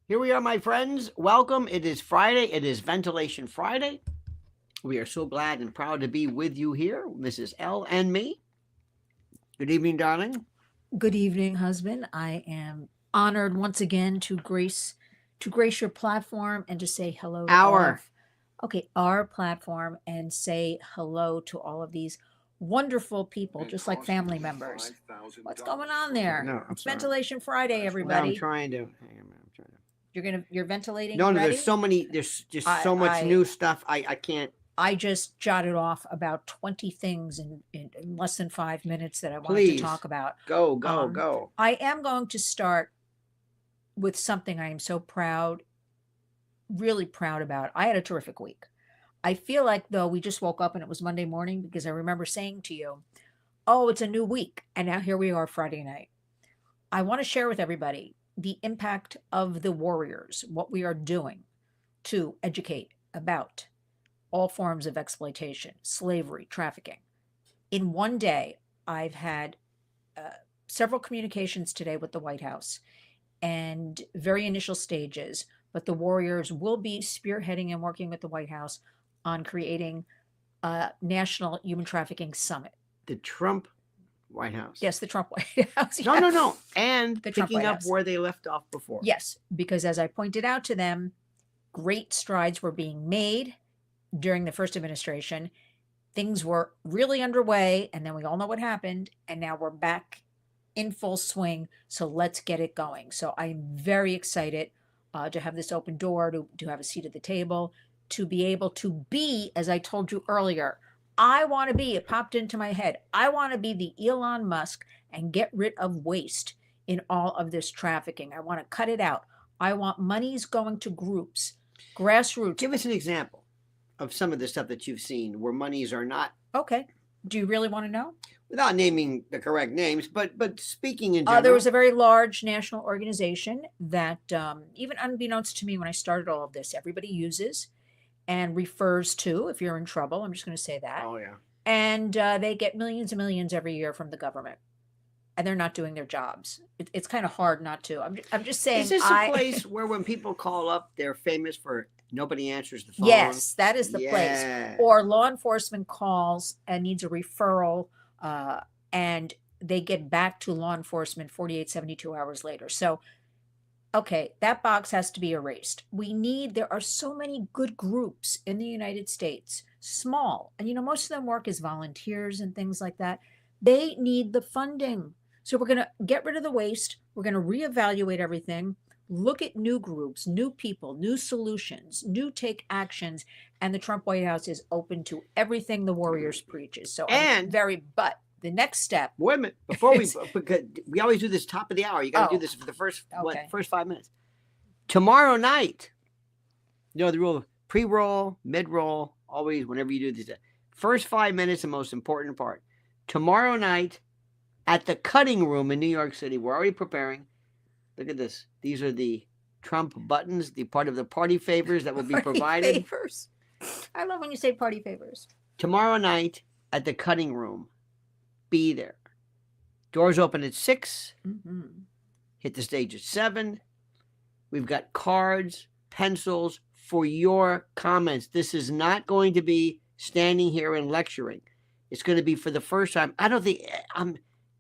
Here we are, my friends. Welcome. It is Friday. It is Ventilation Friday. We are so glad and proud to be with you here, Mrs. L and me. Good evening, darling. Good evening, husband. I am honored once again to grace your platform and to say hello to our platform and say hello to all of these wonderful people, just like family members. What's going on there? No, it's Ventilation Friday, everybody. I'm trying to. Hang on, I'm trying to. You're ventilating. No, ready? there's so many. There's just so much new stuff. I can't. I just jotted off about 20 things in less than 5 minutes that I wanted to talk about. Go. I am going to start with something I am so proud, really proud about. I had a terrific week. I feel like, though, we just woke up and it was Monday morning because I remember saying to you, oh, it's a new week. And now here we are Friday night. I want to share with everybody the impact of the warriors, what we are doing to educate about all forms of exploitation, slavery, trafficking. In one day, I've had several communications today with the White House and very initial stages, but the warriors will be spearheading and working with the White House on creating a national human trafficking summit. The Trump White House. Yes, the Trump White House. No. And the picking up where they left off before. Yes, because as I pointed out to them, great strides were being made during the first administration. Things were really underway, and then we all know what happened, and now we're back in full swing. So let's get it going. So I'm very excited to have this open door, to have a seat at the table, to be able to be, as I told you earlier, I want to be, it popped into my head, I want to be the Elon Musk and get rid of waste in all of this trafficking. I want to cut it out. I want monies going to groups, grassroots. Give us an example of some of the stuff that you've seen where monies are not. Okay. Do you really want to know? Without naming the correct names, but speaking in general. There was a very large national organization that, even unbeknownst to me when I started all of this, everybody uses and refers to if you're in trouble. I'm just going to say that. Oh, yeah. And they get millions and millions every year from the government. And they're not doing their jobs. It's kind of hard not to. I'm just saying. Is this a place where when people call up, they're famous for nobody answers the phone? Yes, that is the place. Or law enforcement calls and needs a referral, and they get back to law enforcement 48, 72 hours later. So, okay, that box has to be erased. There are so many good groups in the United States, small, and most of them work as volunteers and things like that. They need the funding. So we're going to get rid of the waste. We're going to reevaluate everything, look at new groups, new people, new solutions, new take actions. And the Trump White House is open to everything the warriors preaches. So but the next step. Wait a minute, before because we always do this top of the hour. You got to do this for the first 5 minutes. Tomorrow night, the rule of pre-roll, mid-roll, always whenever you do this. First 5 minutes, the most important part. Tomorrow night at the Cutting Room in New York City. We're already preparing. Look at this. These are the Trump buttons, the part of the party favors that will be provided. Favors. I love when you say party favors. Tomorrow night at the Cutting Room. Be there. Doors open at 6. Mm-hmm. Hit the stage at 7. We've got cards, pencils for your comments. This is not going to be standing here and lecturing. It's going to be for the first time. I don't think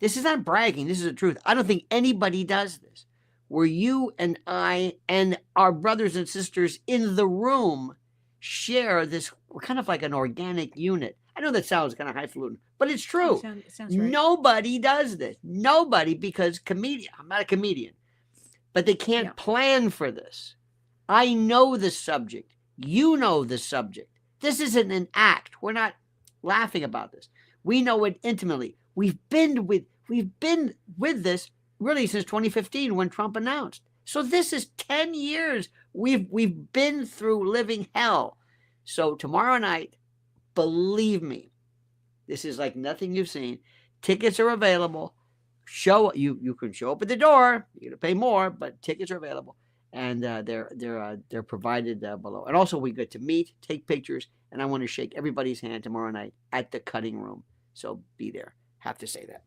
this is not bragging. This is the truth. I don't think anybody does this. Where you and I and our brothers and sisters in the room share this. We're kind of like an organic unit. I know that sounds kind of highfalutin, but it's true. It sounds right. Nobody does this. Nobody, because I'm not a comedian, but they can't plan for this. I know the subject. You know the subject. This isn't an act. We're not laughing about this. We know it intimately. We've been with this really since 2015 when Trump announced. So this is 10 years. We've been through living hell. So tomorrow night, believe me, this is like nothing you've seen. Tickets are available. You can show up at the door. You're gonna pay more, but tickets are available, and they're provided below. And also, we get to meet, take pictures, and I want to shake everybody's hand tomorrow night at the Cutting Room. So be there. Have to say that.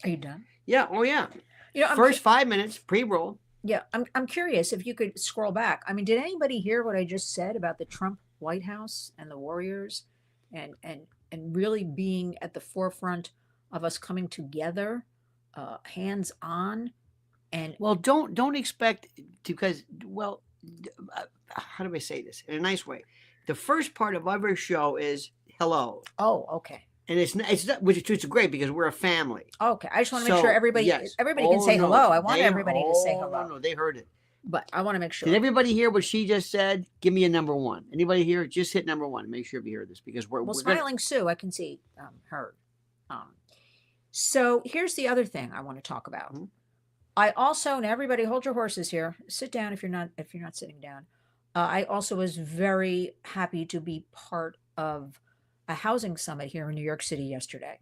Are you done? Yeah. Oh yeah. You know, First 5 minutes pre-roll. Yeah, I'm curious if you could scroll back. I mean, did anybody hear what I just said about the Trump White House and the Warriors and really being at the forefront of us coming together, hands on and Well, don't expect because well, how do I say this in a nice way? The first part of every show is hello, oh, okay. and it's not which is great because we're a family. Okay. I just want to make sure So everybody yes, everybody can oh say no, hello. I want they everybody to say oh hello. no, they heard it. But I want to make Did sure. everybody hear what she just said? Give me a number one. Anybody here? Just hit number one. Make sure you hear this because Well, we're Smiling Sue, I can see heard. So here's the other thing I want to talk about. Mhm. I also, and everybody hold your horses here. Sit down if you're not sitting down. I also was very happy to be part of a housing summit here in New York City yesterday.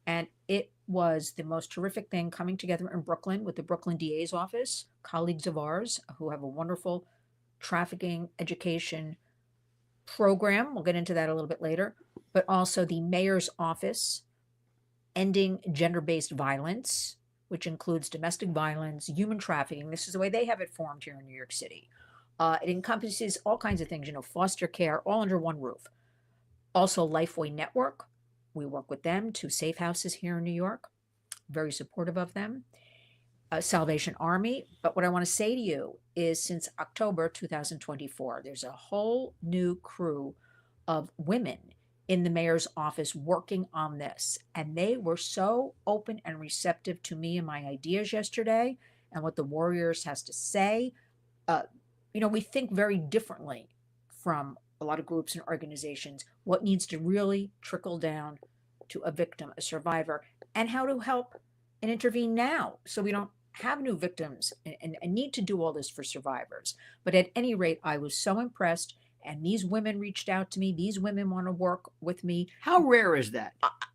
And it was the most terrific thing coming together in Brooklyn with the Brooklyn DA's office, colleagues of ours who have a wonderful trafficking education program. We'll get into that a little bit later, but also the mayor's office, ending gender-based violence, which includes domestic violence, human trafficking. This is the way they have it formed here in New York City. It encompasses all kinds of things, foster care, all under one roof. Also, Lifeway Network. We work with them, 2 safe houses here in New York. Very supportive of them. Salvation Army. But what I want to say to you is since October 2024, there's a whole new crew of women in the mayor's office working on this. And they were so open and receptive to me and my ideas yesterday and what the Warriors has to say. We think very differently from a lot of groups and organizations, what needs to really trickle down to a victim, a survivor, and how to help and intervene now so we don't have new victims and need to do all this for survivors. But at any rate, I was so impressed. And these women reached out to me. These women want to work with me. How rare is that?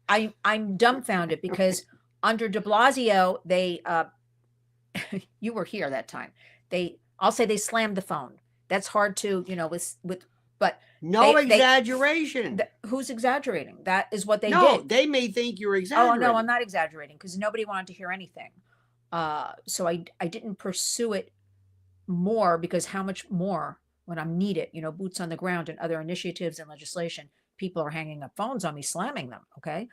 I'm dumbfounded because under de Blasio, they, you were here that time. I'll say they slammed the phone. That's hard to, but no exaggeration. Who's exaggerating? That is what they no, did. they may think you're exaggerating. Oh no, I'm not exaggerating because nobody wanted to hear anything. So I didn't pursue it more because how much more when I'm needed, boots on the ground and other initiatives and legislation, people are hanging up phones on me, slamming them. Okay.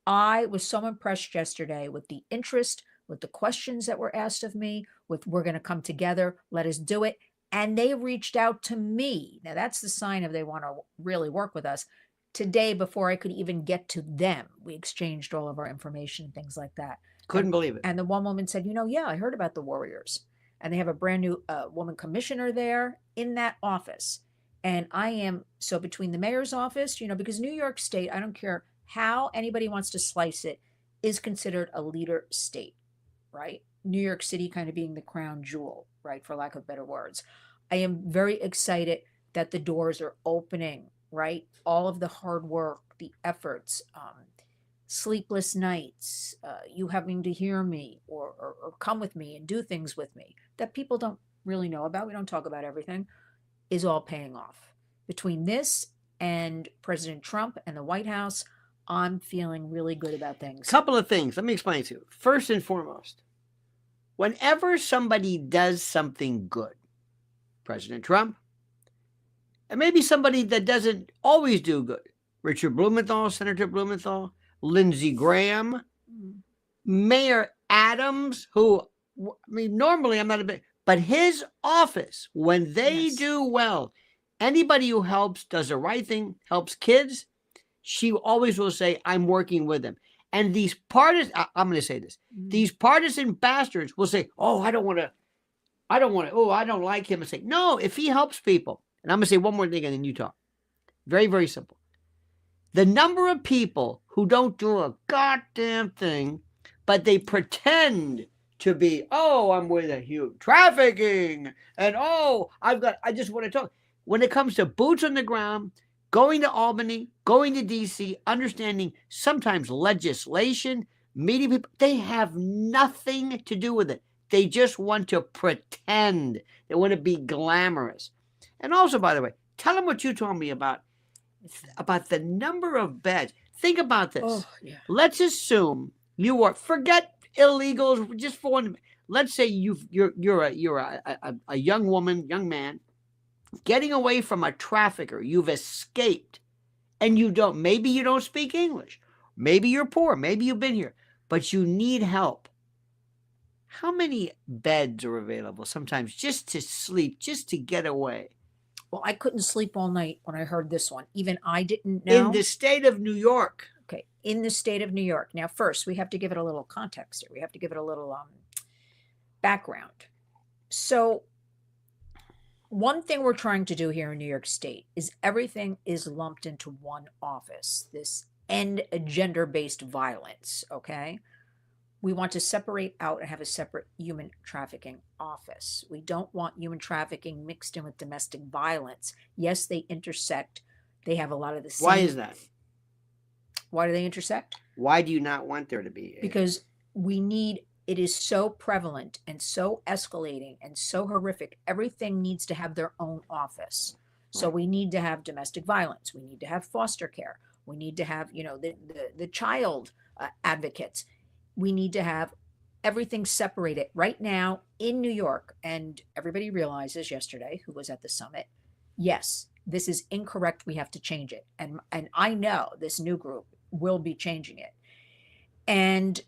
I was so impressed yesterday with the interest, with the questions that were asked of me, with we're going to come together, let us do it. And they reached out to me. Now that's the sign of they want to really work with us. Today, before I could even get to them, we exchanged all of our information, things like that. Couldn't believe it. And the one woman said, yeah, I heard about the Warriors. And they have a brand new woman commissioner there in that office. And I am, so between the mayor's office, because New York State, I don't care how anybody wants to slice it, is considered a leader state, right? New York City kind of being the crown jewel, right? For lack of better words. I am very excited that the doors are opening, right? All of the hard work, the efforts, sleepless nights, you having to hear me or come with me and do things with me that people don't really know about, we don't talk about everything, is all paying off. Between this and President Trump and the White House, I'm feeling really good about things. Couple of things. Let me explain to you. First and foremost, whenever somebody does something good, President Trump, and maybe somebody that doesn't always do good, Richard Blumenthal, Senator Blumenthal, Lindsey Graham, Mayor Adams, who, normally I'm not a bit, but his office, when they do well, anybody who helps, does the right thing, helps kids, she always will say, I'm working with them. And these partisan, I'm going to say this, these partisan bastards will say, I don't like him. And say, no, if he helps people, and I'm going to say one more thing and then you talk. Very, very simple. The number of people who don't do a goddamn thing, but they pretend to be, I'm with a huge trafficking, and I just want to talk. When it comes to boots on the ground, going to Albany, going to DC, understanding sometimes legislation, meeting people, they have nothing to do with it. They just want to pretend. They want to be glamorous. And also, by the way, tell them what you told me about the number of beds. Think about this. Let's assume forget illegals just for one. let's say you're a young woman, young man, getting away from a trafficker. You've escaped, and maybe you don't speak English. Maybe you're poor. Maybe you've been here, but you need help. How many beds are available sometimes just to sleep, just to get away? Well, I couldn't sleep all night when I heard this one. Even I didn't know. In the state of New York. Okay, in the state of New York. Now, first, we have to give it a little context here. We have to give it a little background. So, one thing we're trying to do here in New York State is everything is lumped into one office. This end gender-based violence, okay? We want to separate out and have a separate human trafficking office. We don't want human trafficking mixed in with domestic violence. Yes, they intersect. They have a lot of the same. Why is that? Why do they intersect? Why do you not want there to be? Because it is so prevalent and so escalating and so horrific. Everything needs to have their own office. So we need to have domestic violence. We need to have foster care. We need to have, the child advocates. We need to have everything separated right now in New York. And everybody realizes yesterday, who was at the summit, yes, this is incorrect. We have to change it. And I know this new group will be changing it. And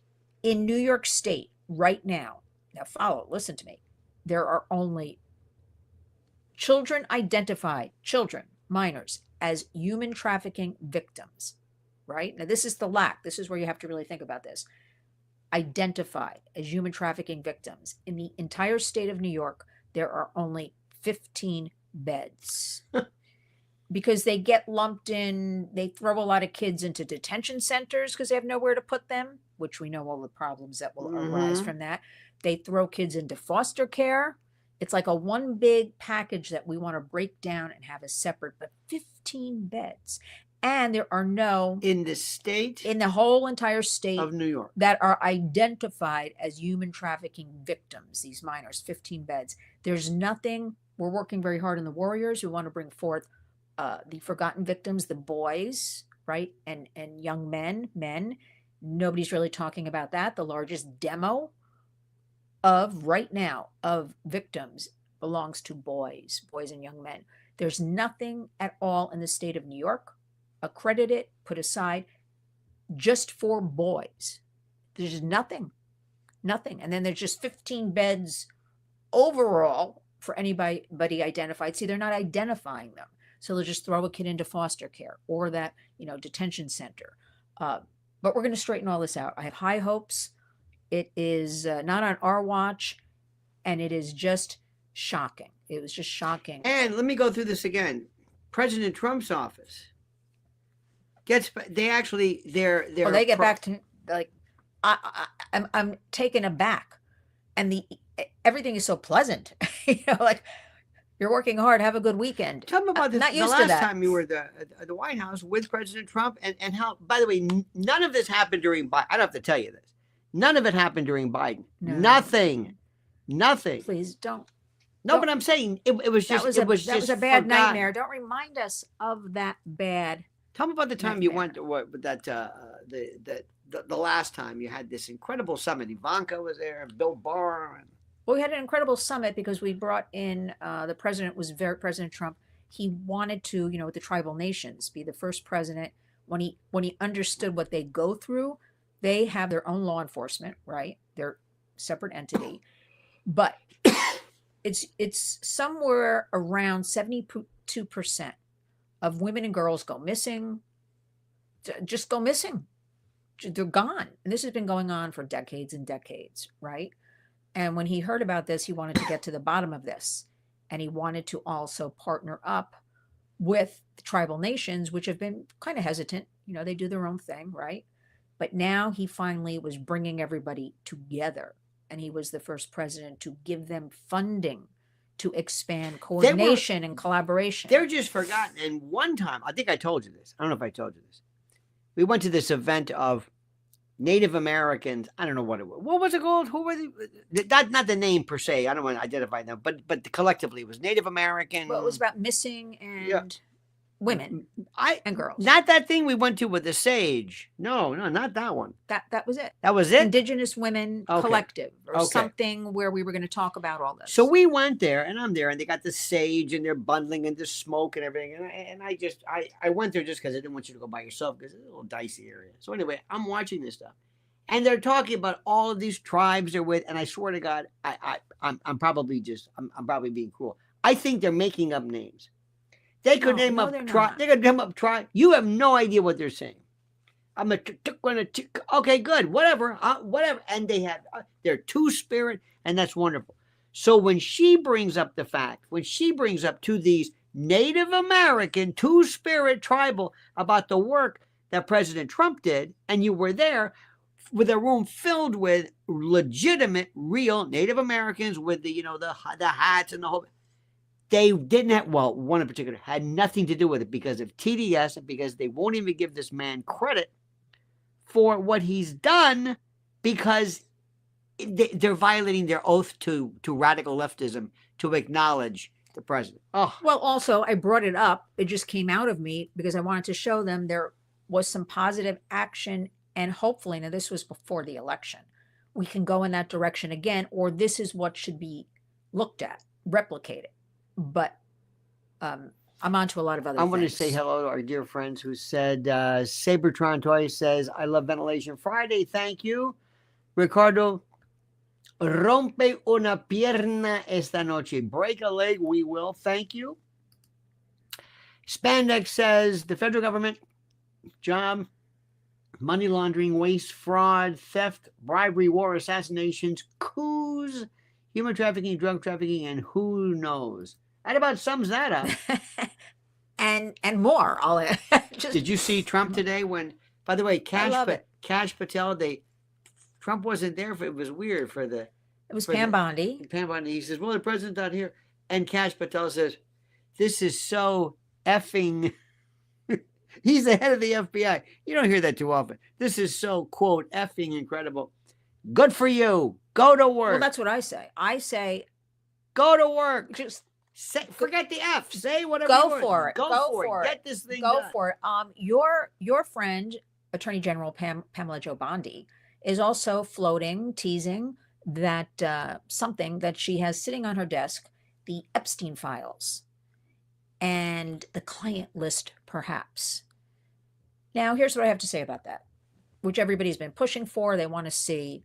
in New York State right now, listen to me, there are only minors, as human trafficking victims, right? Now, this is the lack. This is where you have to really think about this. Identified as human trafficking victims. In the entire state of New York, there are only 15 beds. Because they get lumped in, they throw a lot of kids into detention centers because they have nowhere to put them, which we know all the problems that will arise from that. They throw kids into foster care. It's like a one big package that we want to break down and have a separate, but 15 beds. And there are no in the whole entire state of New York that are identified as human trafficking victims, these minors, 15 beds. There's nothing. We're working very hard in the Warriors. We want to bring forth the forgotten victims, the boys, right? And young men. Nobody's really talking about that. The largest demo right now of victims belongs to boys and young men. There's nothing at all in the state of New York accredited, put aside, just for boys. There's nothing. And then there's just 15 beds overall for anybody identified. See, they're not identifying them. So they'll just throw a kid into foster care or that, detention center. But we're going to straighten all this out. I have high hopes. It is not on our watch, and it is just shocking. It was just shocking. And let me go through this again. President Trump's office they get back to, like, I'm taken aback, and everything is so pleasant. Like, you're working hard. Have a good weekend. Tell me about this. Not the used last to that. time you were at the White House with President Trump, and how, by the way, none of this happened during Biden. I don't have to tell you this. None of it happened during Biden. No. Nothing. Please don't. No, but I'm saying it was just that was a bad forgotten. nightmare. Don't remind us of that bad. Tell me about the time nightmare. You went to the last time you had this incredible summit. Ivanka was there, Bill Barr. Well, we had an incredible summit because we brought in President Trump. He wanted to, with the tribal nations, be the first president. When he understood what they go through, they have their own law enforcement, right? They're a separate entity, but it's somewhere around 72% of women and girls go missing. Just go missing. They're gone, and this has been going on for decades and decades, right? And when he heard about this, he wanted to get to the bottom of this. And he wanted to also partner up with the tribal nations, which have been kind of hesitant. They do their own thing, right? But now he finally was bringing everybody together. And he was the first president to give them funding to expand coordination and collaboration. They're just forgotten. And one time, I think I told you this. I don't know if I told you this. We went to this event of Native Americans. I don't know what it was. What was it called? Who were they? Not the name per se. I don't want to identify them, but collectively it was Native American. Well, it was about missing and women and girls. Not that thing we went to with the sage. No, not that one. That was it. That was it? Indigenous Women Collective or something where we were going to talk about all this. So we went there, and I'm there, and they got the sage, and they're bundling into smoke and everything. And I went there just because I didn't want you to go by yourself because it's a little dicey area. So anyway, I'm watching this stuff. And they're talking about all of these tribes they're with, and I swear to God, I'm probably being cruel. I think they're making up names. They could name up tribe. They could name up tribe. You have no idea what they're saying. I'm a okay, good, whatever, whatever. And they have their two-spirit, and that's wonderful. So when she brings up the fact, when she brings up to these Native American two-spirit tribal about the work that President Trump did, and you were there with a room filled with legitimate, real Native Americans with the hats and the whole. They didn't have, well, one in particular had nothing to do with it because of TDS and because they won't even give this man credit for what he's done because they're violating their oath to radical leftism to acknowledge the president. Oh, well, also I brought it up. It just came out of me because I wanted to show them there was some positive action, and hopefully, now this was before the election, we can go in that direction again, or this is what should be looked at, replicated. But I'm on to a lot of other things. I want to say hello to our dear friends who said, Sabertron Toy says, I love Ventilation Friday. Thank you. Ricardo, rompe una pierna esta noche. Break a leg, we will. Thank you. Spandex says, the federal government job, money laundering, waste, fraud, theft, bribery, war, assassinations, coups, human trafficking, drug trafficking, and who knows. That about sums that up. and more. Did you see Trump today when, by the way, Kash Patel, Trump wasn't there. It was weird for the. It was Pam Bondi. Pam Bondi. He says, well, the president's not here. And Kash Patel says, this is so effing. He's the head of the FBI. You don't hear that too often. This is so, quote, effing incredible. Good for you. Go to work. Well, that's what I say. I say, go to work. Just forget the F. Say whatever. Go for it. Go for it. Get this thing done. Go for it. Your friend, Attorney General Pamela Jo Bondi, is also floating, teasing that something that she has sitting on her desk, the Epstein files, and the client list, perhaps. Now, here's what I have to say about that, which everybody's been pushing for. They want to see,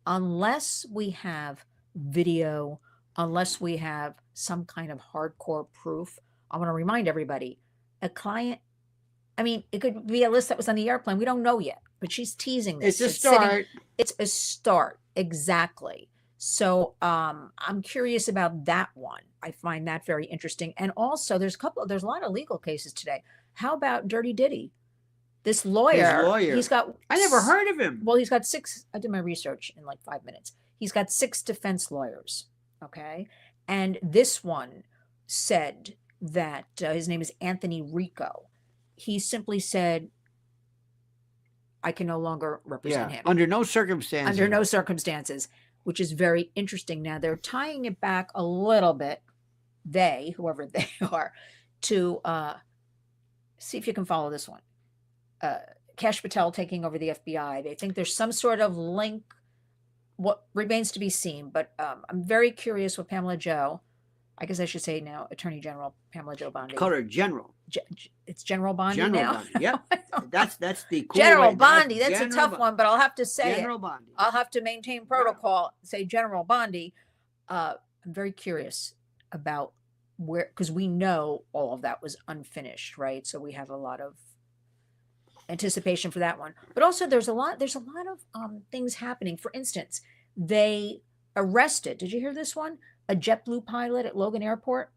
unless we have video, unless we have some kind of hardcore proof. I want to remind everybody, a client, I mean, it could be a list that was on the airplane. We don't know yet, but she's teasing this. It's a start. It's a start. Exactly. So I'm curious about that one. I find that very interesting. And also there's a lot of legal cases today. How about Dirty Diddy? This lawyer, he's got, I never heard of him. Well, he's got 6, I did my research in like 5 minutes. He's got 6 defense lawyers. Okay. And this one said that his name is Anthony Rico. He simply said, I can no longer represent him. Under no circumstances. Under no circumstances, which is very interesting. Now they're tying it back a little bit, whoever they are, to see if you can follow this one. Kash Patel taking over the FBI. They think there's some sort of link. What remains to be seen, but I'm very curious what Pamela Jo, I guess I should say now, Attorney General Pamela Jo Bondi. Call her General. It's General Bondi General now. Bondi. Yep. that's the cool General way. Bondi. That's a tough one, but I'll have to say General Bondi. I'll have to maintain protocol. Say General Bondi. I'm very curious about where, because we know all of that was unfinished, right? So we have a lot of anticipation for that one. But also there's a lot of things happening. For instance, they arrested, did you hear this one? A JetBlue pilot at Logan Airport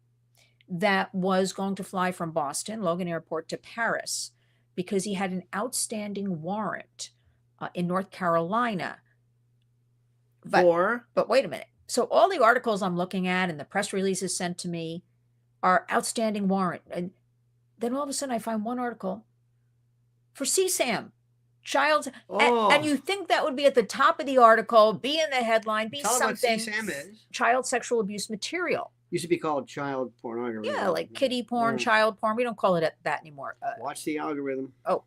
that was going to fly from Boston, Logan Airport, to Paris because he had an outstanding warrant in North Carolina. But wait a minute. So all the articles I'm looking at and the press releases sent to me are outstanding warrant. And then all of a sudden I find one article for CSAM. child, Oh, and you think that would be at the top of the article, be in the headline, be tell them what something. CSAM is. Child sexual abuse material. Used to be called child pornography. Yeah, like kiddie porn, child porn. We don't call it that anymore. Watch the algorithm. Oh,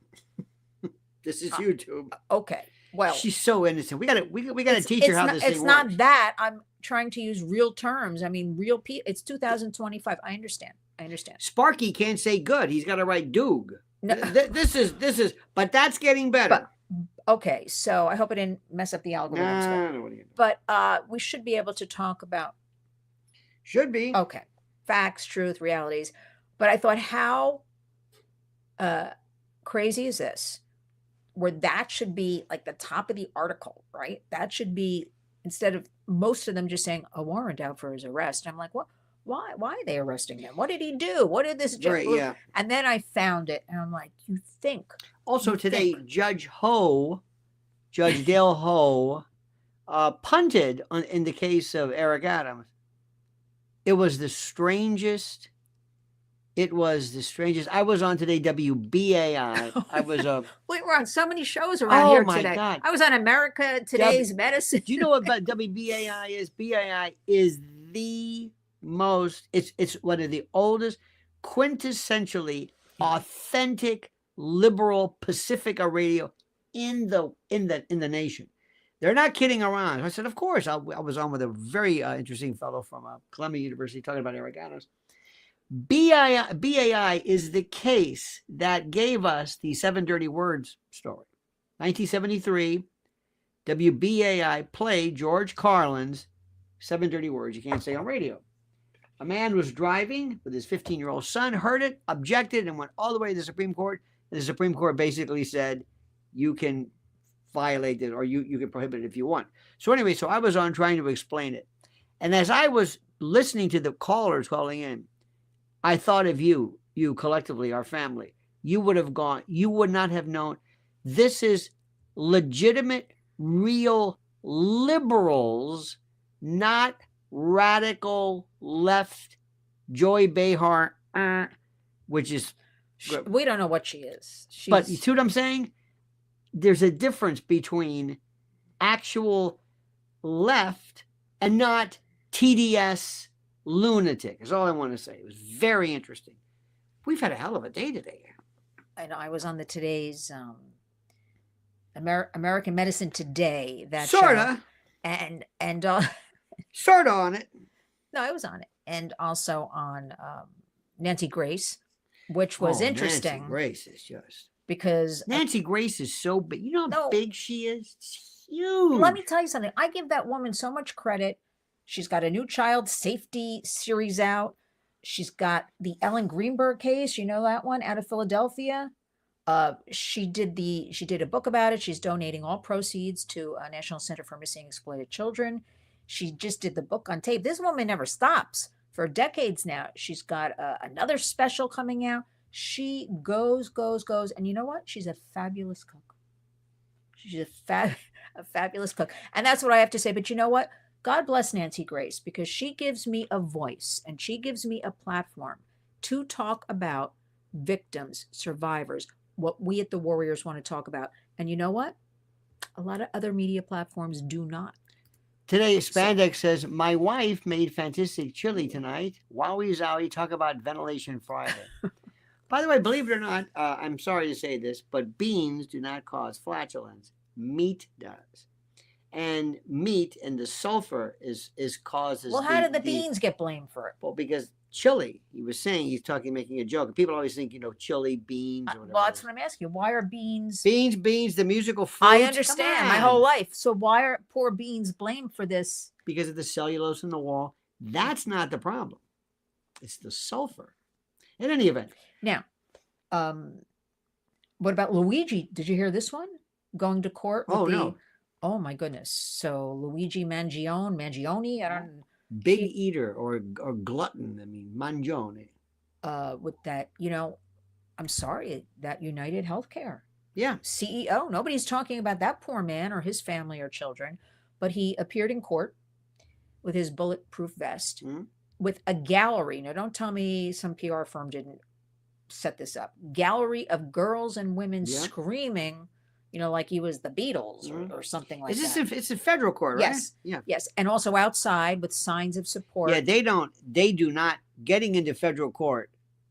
this is YouTube. Okay. Well, she's so innocent. We gotta teach her how this thing works. It's not that. I'm trying to use real terms. I mean, real people. It's 2025. I understand. Sparky can't say good. He's got to write doog. No. This is, but that's getting better. Okay, so I hope I didn't mess up the algorithm. No, but we should be able to talk about. Should be. Okay, facts, truth, realities. But I thought, how crazy is this? Where that should be like the top of the article, right? That should be, instead of most of them just saying a warrant out for his arrest. I'm like, what? Why are they arresting him? What did he do? What did this judge? Right, yeah. And then I found it, and I'm like, you think? Also today, Judge Dale Ho, punted in the case of Eric Adams. It was the strangest. I was on today WBAI. I was we were on so many shows around here today. God. I was on America Today's Medicine. Do you know what WBAI is? BAI is the most. It's one of the oldest, quintessentially authentic liberal Pacifica radio in the nation. They're not kidding around. I said, of course. I was on with a very interesting fellow from Columbia University talking about Eric Adams. BAI is the case that gave us the 7 Dirty Words story. 1973, WBAI played George Carlin's 7 Dirty Words you can't say on radio. A man was driving with his 15-year-old son, heard it, objected, and went all the way to the Supreme Court. And the Supreme Court basically said, you can violate it or you can prohibit it if you want. So anyway, I was on trying to explain it. And as I was listening to the callers calling in, I thought of you collectively, our family. You would not have known. This is legitimate, real liberals, not radical left Joy Behar, which is. We don't know what she is. But you see what I'm saying? There's a difference between actual left and not TDS lunatic is all I want to say. It was very interesting. We've had a hell of a day today. I know. I was on today's American Medicine Today. That sorta and sorta on it. No, I was on it, and also on Nancy Grace, which was interesting. Nancy Grace is just because Nancy Grace is so big. You know how big she is? It's huge. Let me tell you something. I give that woman so much credit. She's got a new child safety series out. She's got the Ellen Greenberg case. You know that one out of Philadelphia. She did a book about it. She's donating all proceeds to a National Center for Missing and Exploited Children. She just did the book on tape. This woman never stops for decades now. She's got another special coming out. She goes. And you know what? She's a fabulous cook. She's a fabulous cook. And that's what I have to say. But you know what? God bless Nancy Grace, because she gives me a voice and she gives me a platform to talk about victims, survivors, what we at the Warriors want to talk about. And you know what? A lot of other media platforms do not. Today, Spandex says, my wife made fantastic chili tonight. Wowie zowie, talk about Ventilation Friday. By the way, believe it or not, I'm sorry to say this, but beans do not cause flatulence. Meat does. And meat and the sulfur is causes. Well, how did the beans get blamed for it? Well, because chili. He was saying making a joke. People always think chili, beans, or whatever. Well, that's what I'm asking you. Why are beans? Beans, the musical fruit. I understand my whole life. So why are poor beans blamed for this? Because of the cellulose in the wall. That's not the problem. It's the sulfur. In any event. Now, what about Luigi? Did you hear this one? Going to court with no. Oh my goodness. So Luigi Mangione, I don't big eater or glutton, Mangione. With that, I'm sorry, that United Healthcare. Yeah. CEO. Nobody's talking about that poor man or his family or children, but he appeared in court with his bulletproof vest with a gallery. Now, don't tell me some PR firm didn't set this up. Gallery of girls and women screaming, like he was the Beatles or something like Is this that. it's a federal court, right? Yes. Yeah. Yes. And also outside with signs of support. Yeah, they do not, getting into federal court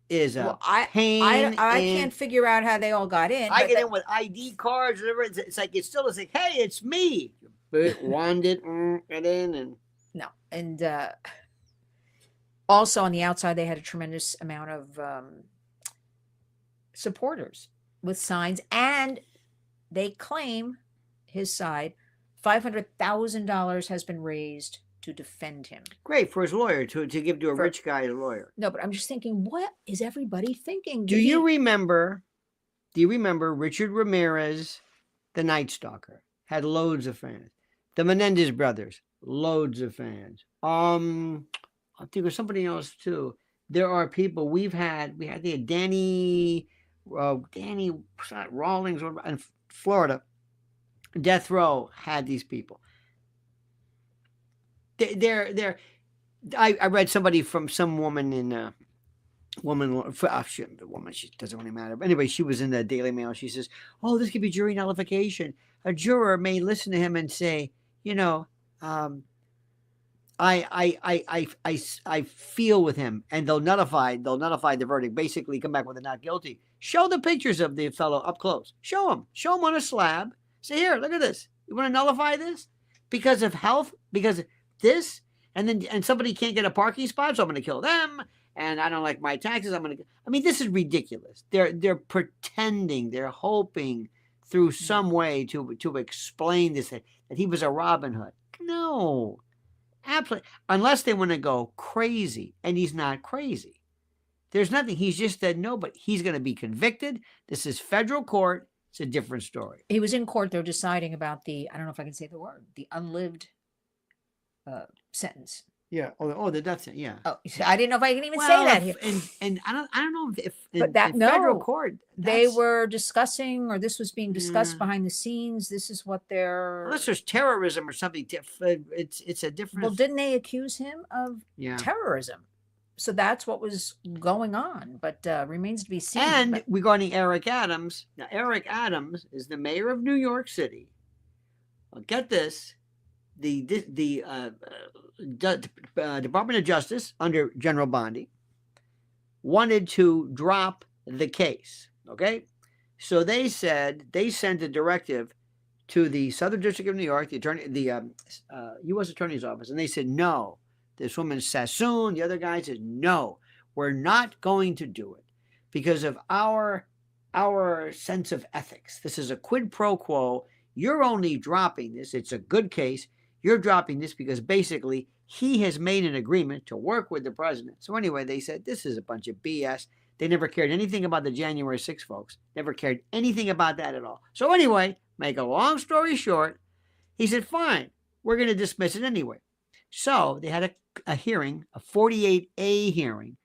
is a Well, pain. I can't figure out how they all got in. I get in with ID cards, whatever. It's like, it's still, it's like, hey, it's me. Wand it, get in, and no. And also on the outside, they had a tremendous amount of supporters with signs, and they claim, his side, $500,000 has been raised to defend him. great for his lawyer to give to a rich guy a lawyer. No, but I'm just thinking, what is everybody thinking? Do you remember Richard Ramirez, the Night Stalker, had loads of fans. The Menendez brothers, loads of fans. I think there's somebody else too. There are people we had Danny Rawlings in Florida. Death Row had these people. I read somebody from some woman in the woman, she doesn't really matter. But anyway, she was in the Daily Mail. She says, "Oh, this could be jury nullification. A juror may listen to him and say, I feel with him, and they'll nullify the verdict. Basically, come back with a not guilty. Show the pictures of the fellow up close. Show him on a slab. Say, here, look at this. You want to nullify this because of health? Because this, and somebody can't get a parking spot, so I'm going to kill them. And I don't like my taxes. I mean, this is ridiculous. They're pretending. They're hoping through some way to explain this, that he was a Robin Hood. No, absolutely. Unless they want to go crazy, and he's not crazy. There's nothing. He's just said no, but he's going to be convicted. This is federal court. It's a different story. He was in court. They're deciding about I don't know if I can say the word, the unlived sentence. Yeah. Oh, the death sentence. Yeah. Oh, I didn't know if I can even say that here. And I don't know if but that in federal court they were discussing, or this was being discussed behind the scenes. This is what they're, unless there's terrorism or something different. It's a different. Well, didn't they accuse him of terrorism? So that's what was going on, but remains to be seen. And regarding Eric Adams, now Eric Adams is the mayor of New York City. Well, get this. The Department of Justice under General Bondi wanted to drop the case. Okay, so they sent a directive to the Southern District of New York, the U.S. Attorney's Office, and they said no. This woman Sassoon, the other guy, said no, we're not going to do it because of our sense of ethics. This is a quid pro quo. You're only dropping this. It's a good case. You're dropping this because basically he has made an agreement to work with the president. So anyway, they said this is a bunch of BS. They never cared anything about the January 6th, folks. Never cared anything about that at all. So anyway, make a long story short, he said, fine, we're going to dismiss it anyway. So they had a hearing, a 48A hearing,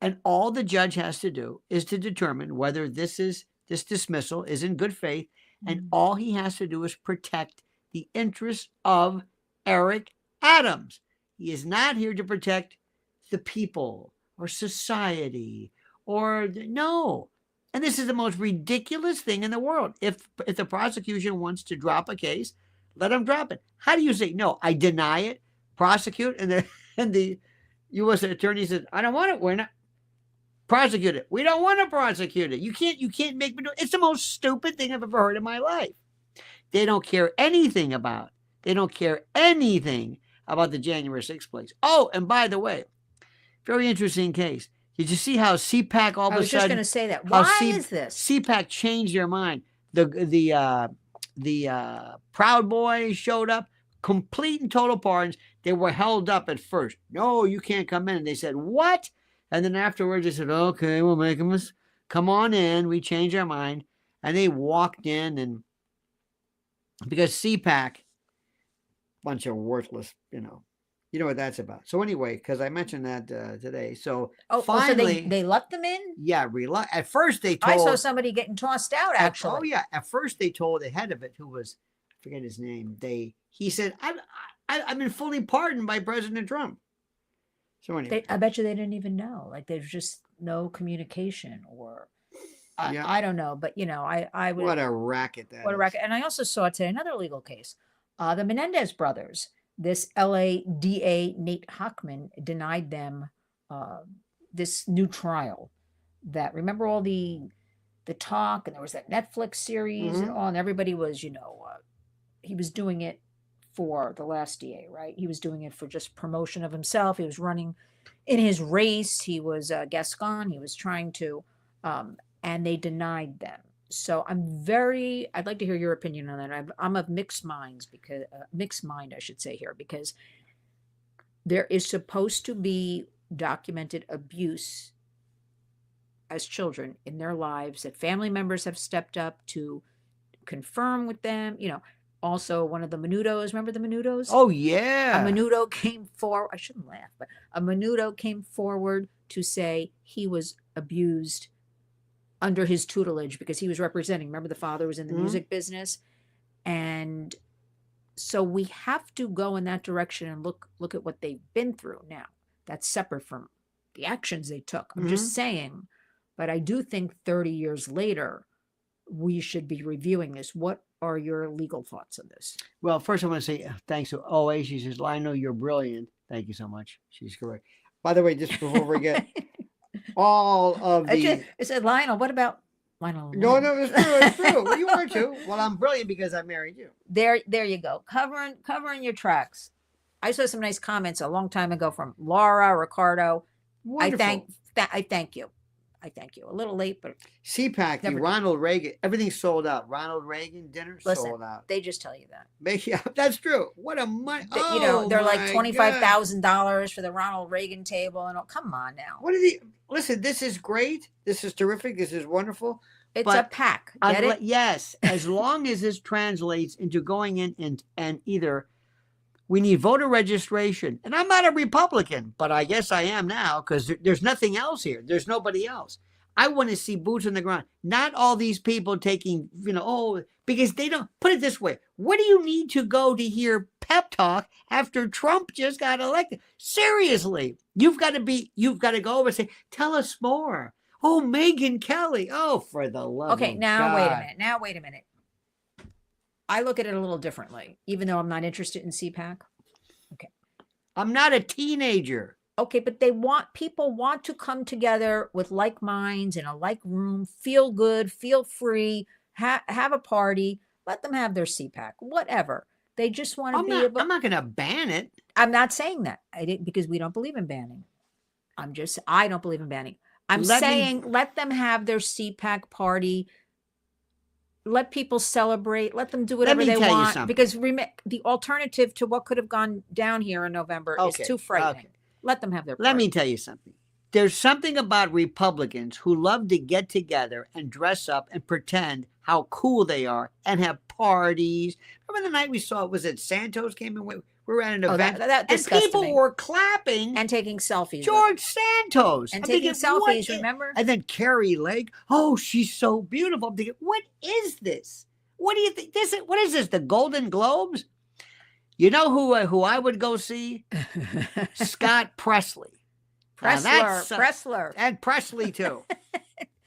and all the judge has to do is to determine whether this dismissal is in good faith, and all he has to do is protect the interests of Eric Adams. He is not here to protect the people or society or no. And this is the most ridiculous thing in the world. If the prosecution wants to drop a case, let them drop it. How do you say no? I deny it, prosecute, and the U.S. attorney says, I don't want it. We're not prosecute it. We don't want to prosecute it. You can't make me do it. It's the most stupid thing I've ever heard in my life. They don't care anything about the January 6th place. Oh, and by the way, very interesting case. Did you see how CPAC all of a sudden? I was just going to say that. Why is this? CPAC changed their mind. The Proud Boys showed up, complete and total pardons. They were held up at first. No, you can't come in. And they said, what? And then afterwards they said, okay, we'll make them come on in. We changed our mind. And they walked in, and because CPAC, bunch of worthless, you know what that's about. So anyway, because I mentioned that today. So finally, so they let them in? Yeah, at first they told. I saw somebody getting tossed out, actually. Oh yeah, at first they told the head of it, who was, I forget his name. He said, I've been fully pardoned by President Trump. So anyway, I bet you they didn't even know. Like there's just no communication, or I don't know, but I would. What a racket that What a is. racket. And I also saw today another legal case. The Menendez brothers, this LA DA Nate Hochman denied them this new trial. That, remember all the talk, and there was that Netflix series and all, and everybody was, he was doing it for the last DA, right? He was doing it for just promotion of himself. He was running in his race. He was Gascon. He was trying to, and they denied them. So I'd like to hear your opinion on that. I'm of mixed mind, I should say here, because there is supposed to be documented abuse as children in their lives, that family members have stepped up to confirm with them. Also, one of the Menudos, remember the Menudos? Oh, yeah. A Menudo came forward. I shouldn't laugh, but a Menudo came forward to say he was abused under his tutelage because he was representing. Remember, the father was in the music business. And so we have to go in that direction and look at what they've been through. Now, that's separate from the actions they took. I'm just saying, but I do think 30 years later, we should be reviewing this. What are your legal thoughts on this? Well, first I want to say thanks to OA. She says, Lionel, you're brilliant. Thank you so much. She's correct. By the way, just before we get all of the... I said, Lionel, what about Lionel? No, it's true. It's true. Well, you are too. Well, I'm brilliant because I married you. There you go. Covering your tracks. I saw some nice comments a long time ago from Laura, Ricardo. Wonderful. I thank you. I thank you. A little late, but CPAC, the Ronald Reagan, everything's sold out. Ronald Reagan dinner sold out. They just tell you that. Yeah, that's true. What a money! They're like $25,000 for the Ronald Reagan table, and come on now. What did he? Listen, this is great. This is terrific. This is wonderful. It's a pack. Get it? Yes, as long as this translates into going in and either we need voter registration, and I'm not a Republican, but I guess I am now because there's nothing else here. There's nobody else. I want to see boots on the ground. Not all these people taking, because they don't. Put it this way. What do you need to go to hear pep talk after Trump just got elected? Seriously, you've got to go over and say, tell us more. Oh, Megyn Kelly. Oh, for the love of God. Now wait a minute. I look at it a little differently, even though I'm not interested in CPAC. Okay. I'm not a teenager. Okay, but people want to come together with like minds in a like room, feel good, feel free, have a party, let them have their CPAC, whatever. They just want to I'm not going to ban it. I'm not saying that. Because we don't believe in banning. I don't believe in banning. I'm saying let them have their CPAC party. Let people celebrate. Let them do whatever they want. Because the alternative to what could have gone down here in November is too frightening. Okay. Let them have their party. Let me tell you something. There's something about Republicans who love to get together and dress up and pretend how cool they are and have parties. Remember the night we saw, was it Santos came in? We were at an event and people were clapping and taking selfies. George Santos. And taking selfies, remember? And then Carrie Lake. Oh, she's so beautiful. I'm thinking, what is this? What do you think? What is this? The Golden Globes? You know who I would go see? Scott Presley. Pressler. And Presley too.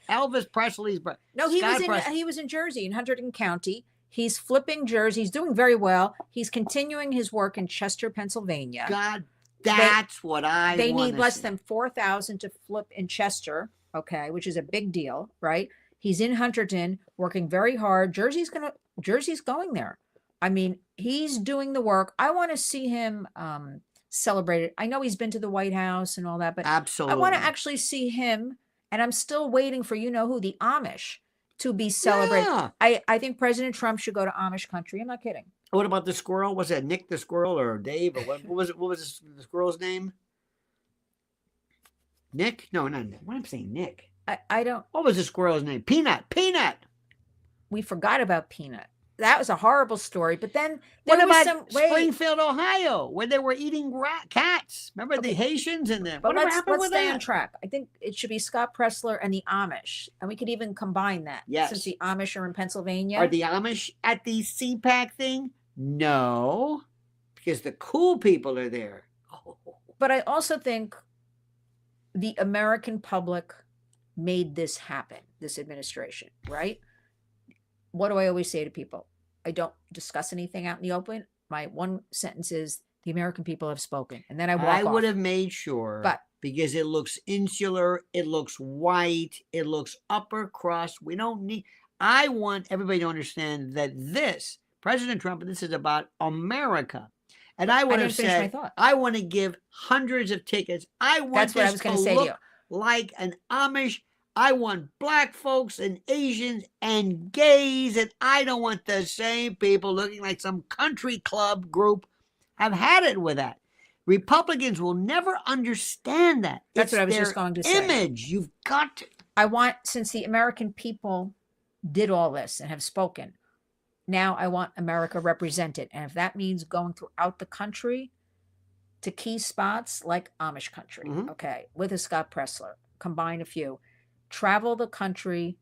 Elvis Presley's brother. No, he was in Jersey, in Hunterdon County. He's flipping jerseys. He's doing very well. He's continuing his work in Chester, Pennsylvania. God, that's what I They need less than 4,000 to flip in Chester, okay, which is a big deal, right? He's in Hunterdon, working very hard. Jersey's going there. I mean, he's doing the work. I want to see him celebrated. I know he's been to the White House and all that, but absolutely, I want to actually see him. And I'm still waiting for the Amish to be celebrated. Yeah. I think President Trump should go to Amish country. I'm not kidding. What about the squirrel? Was that Nick the squirrel or Dave or what? What was it? What was the squirrel's name? Nick? No, not Nick. What am I saying? Nick. I don't. What was the squirrel's name? Peanut. We forgot about Peanut. That was a horrible story. But then what about Springfield, Ohio, where they were eating cats? Remember the Haitians and them? But let's stay on track. I think it should be Scott Pressler and the Amish, and we could even combine that. Yes. Since the Amish are in Pennsylvania. Are the Amish at the CPAC thing? No, because the cool people are there. But I also think the American public made this happen, this administration, right? What do I always say to people? I don't discuss anything out in the open. My one sentence is, the American people have spoken. And then I walk off. I would have made sure, But because it looks insular, it looks white, it looks upper crust. We don't need, I want everybody to understand that this, President Trump, this is about America. And I would have said, I want to give hundreds of tickets. I want this to look like an Amish. I want black folks and Asians and gays, and I don't want the same people looking like some country club group. I've had it with that. Republicans will never understand that. That's what I was just going to say. Image. You've got to. I want, since the American people did all this and have spoken, now I want America represented. And if that means going throughout the country to key spots like Amish country, okay, with a Scott Pressler, combine a few, travel the country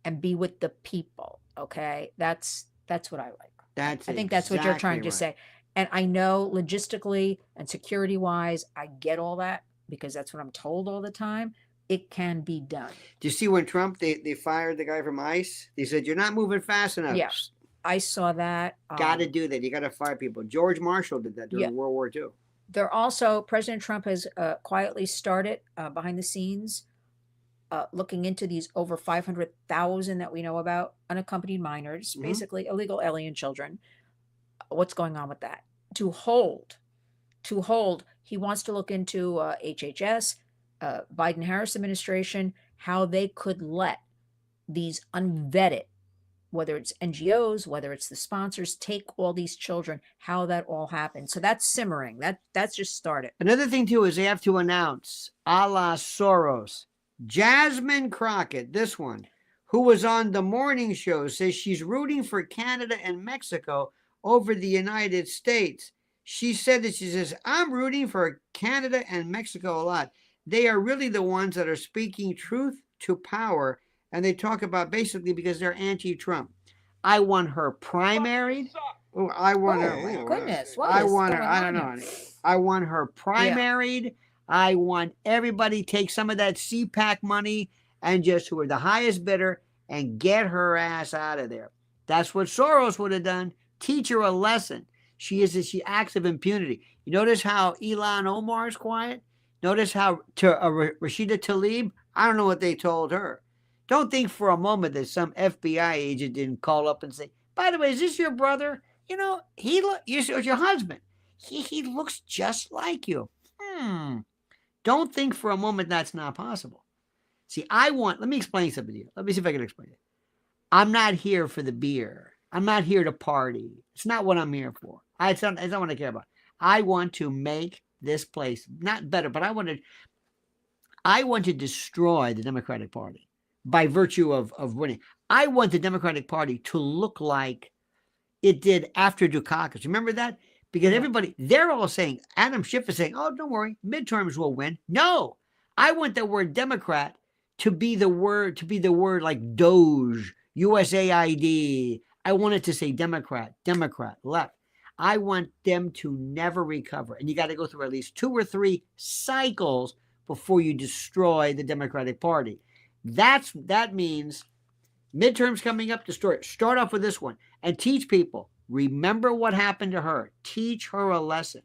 and be with the people, okay? That's what I like. I think that's what you're trying to say. And I know logistically and security wise, I get all that because that's what I'm told all the time. It can be done. Do you see when Trump, they fired the guy from ICE? They said, you're not moving fast enough. Yeah, I saw that. Got to do that. You got to fire people. George Marshall did that during World War II. They're also, President Trump has quietly started behind the scenes looking into these over 500,000 that we know about unaccompanied minors, basically illegal alien children. What's going on with that? To hold, he wants to look into HHS, Biden-Harris administration, how they could let these unvetted, whether it's NGOs, whether it's the sponsors, take all these children, how that all happened. So that's simmering. That's just started. Another thing, too, is they have to announce, a la Soros, Jasmine Crockett, this one, who was on the morning show, says she's rooting for Canada and Mexico over the United States. She said that, she says, I'm rooting for Canada and Mexico a lot. They are really the ones that are speaking truth to power. And they talk about basically because they're anti-Trump. I want her primaried. Oh, I want her. Oh, goodness. I want her. I don't know. I want her primaried. Yeah. I want everybody take some of that CPAC money and just who are the highest bidder and get her ass out of there. That's what Soros would have done. Teach her a lesson. She acts of impunity. You notice how Ilhan Omar is quiet? Notice how Rashida Tlaib, I don't know what they told her. Don't think for a moment that some FBI agent didn't call up and say, by the way, is this your brother? You know, it's your husband. He looks just like you. Don't think for a moment that's not possible. See, let me explain something to you. Let me see if I can explain it. I'm not here for the beer. I'm not here to party. It's not what I'm here for. It's not what I care about. I want to make this place not better, but I want to destroy the Democratic Party by virtue of winning. I want the Democratic Party to look like it did after Dukakis. Remember that? Because everybody, they're all saying, Adam Schiff is saying, oh, don't worry, midterms will win. No, I want the word Democrat to be the word like Doge, USAID. I want it to say Democrat, left. I want them to never recover. And you got to go through at least 2 or 3 cycles before you destroy the Democratic Party. That means midterms coming up, destroy it. Start off with this one and teach people. Remember what happened to her. Teach her a lesson.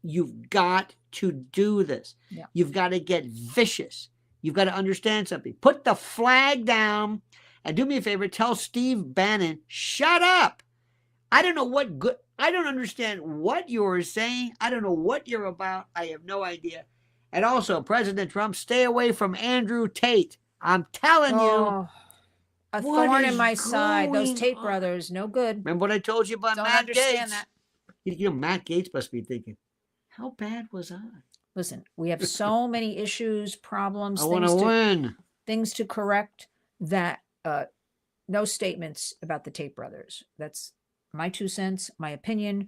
You've got to do this. Yeah. You've got to get vicious. You've got to understand something. Put the flag down and do me a favor. Tell Steve Bannon, shut up. I don't understand what you're saying. I don't know what you're about. I have no idea. And also, President Trump, stay away from Andrew Tate. I'm telling you. A thorn in my side. Those Tate brothers, no good. Remember what I told you about Matt Gaetz? That. You know, Matt Gaetz must be thinking, how bad was I? Listen, we have so many issues, problems, things to correct that no statements about the Tate brothers. That's my 2 cents, my opinion.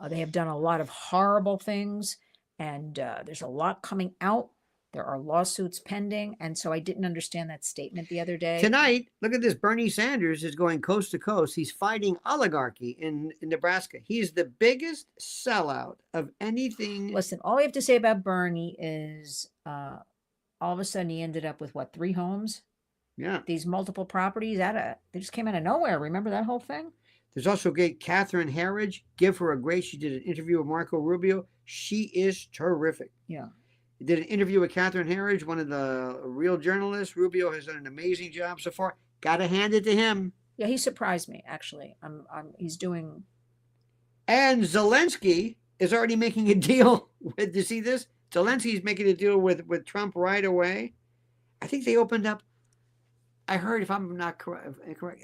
They have done a lot of horrible things, and there's a lot coming out. There are lawsuits pending, and so I didn't understand that statement the other day. Tonight, look at this. Bernie Sanders is going coast to coast. He's fighting oligarchy in Nebraska. He's the biggest sellout of anything. Listen, all we have to say about Bernie is all of a sudden he ended up with what, 3 homes? Yeah. These multiple properties they just came out of nowhere. Remember that whole thing? There's also great Catherine Herridge. Give her a great. She did an interview with Marco Rubio. She is terrific. Yeah. Did an interview with Catherine Herridge, one of the real journalists. Rubio has done an amazing job so far. Got to hand it to him. Yeah, he surprised me, actually. He's doing. And Zelensky is already making a deal with, you see this? Zelensky's making a deal with Trump right away. I think they opened up, I heard, if I'm not correct,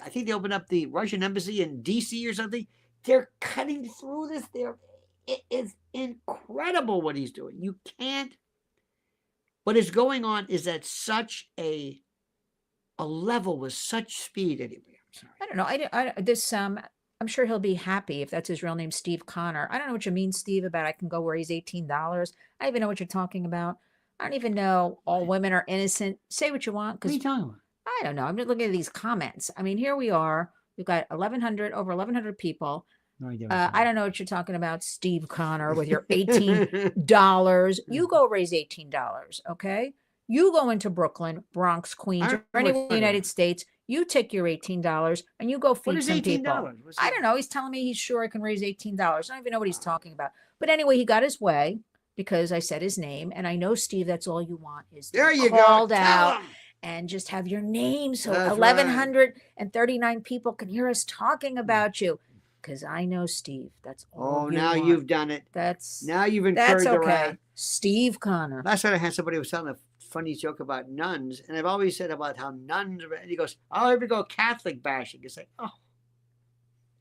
I think they opened up the Russian embassy in D.C. or something. They're cutting through this. It is incredible what he's doing. You can't. What is going on is at such a level with such speed. Anyway, I'm sorry. I don't know. I'm sure he'll be happy if that's his real name, Steve Connor. I don't know what you mean, Steve, about I can go where he's $18. I don't even know what you're talking about. I don't even know all women are innocent. Say what you want. What are you talking about? I don't know. I'm just looking at these comments. I mean, here we are. We've got over 1,100 people. No idea. I don't know what you're talking about, Steve Connor, with your $18. You go raise $18, okay? You go into Brooklyn, Bronx, Queens, or anywhere in the United States. You take your $18 and you go feed some people. I don't know. He's telling me he's sure I can raise $18. I don't even know what he's talking about. But anyway, he got his way because I said his name. And I know, Steve, that's all you want is to be called out and just have your name so 1,139 people can hear us talking about you. Because I know, Steve, that's all you want. You've done it. Now you've incurred the wrath. Steve Connor. Last night I had somebody who was telling a funny joke about nuns, and I've always said about how nuns, and he goes, "Oh, here we go, Catholic bashing." It's like, oh.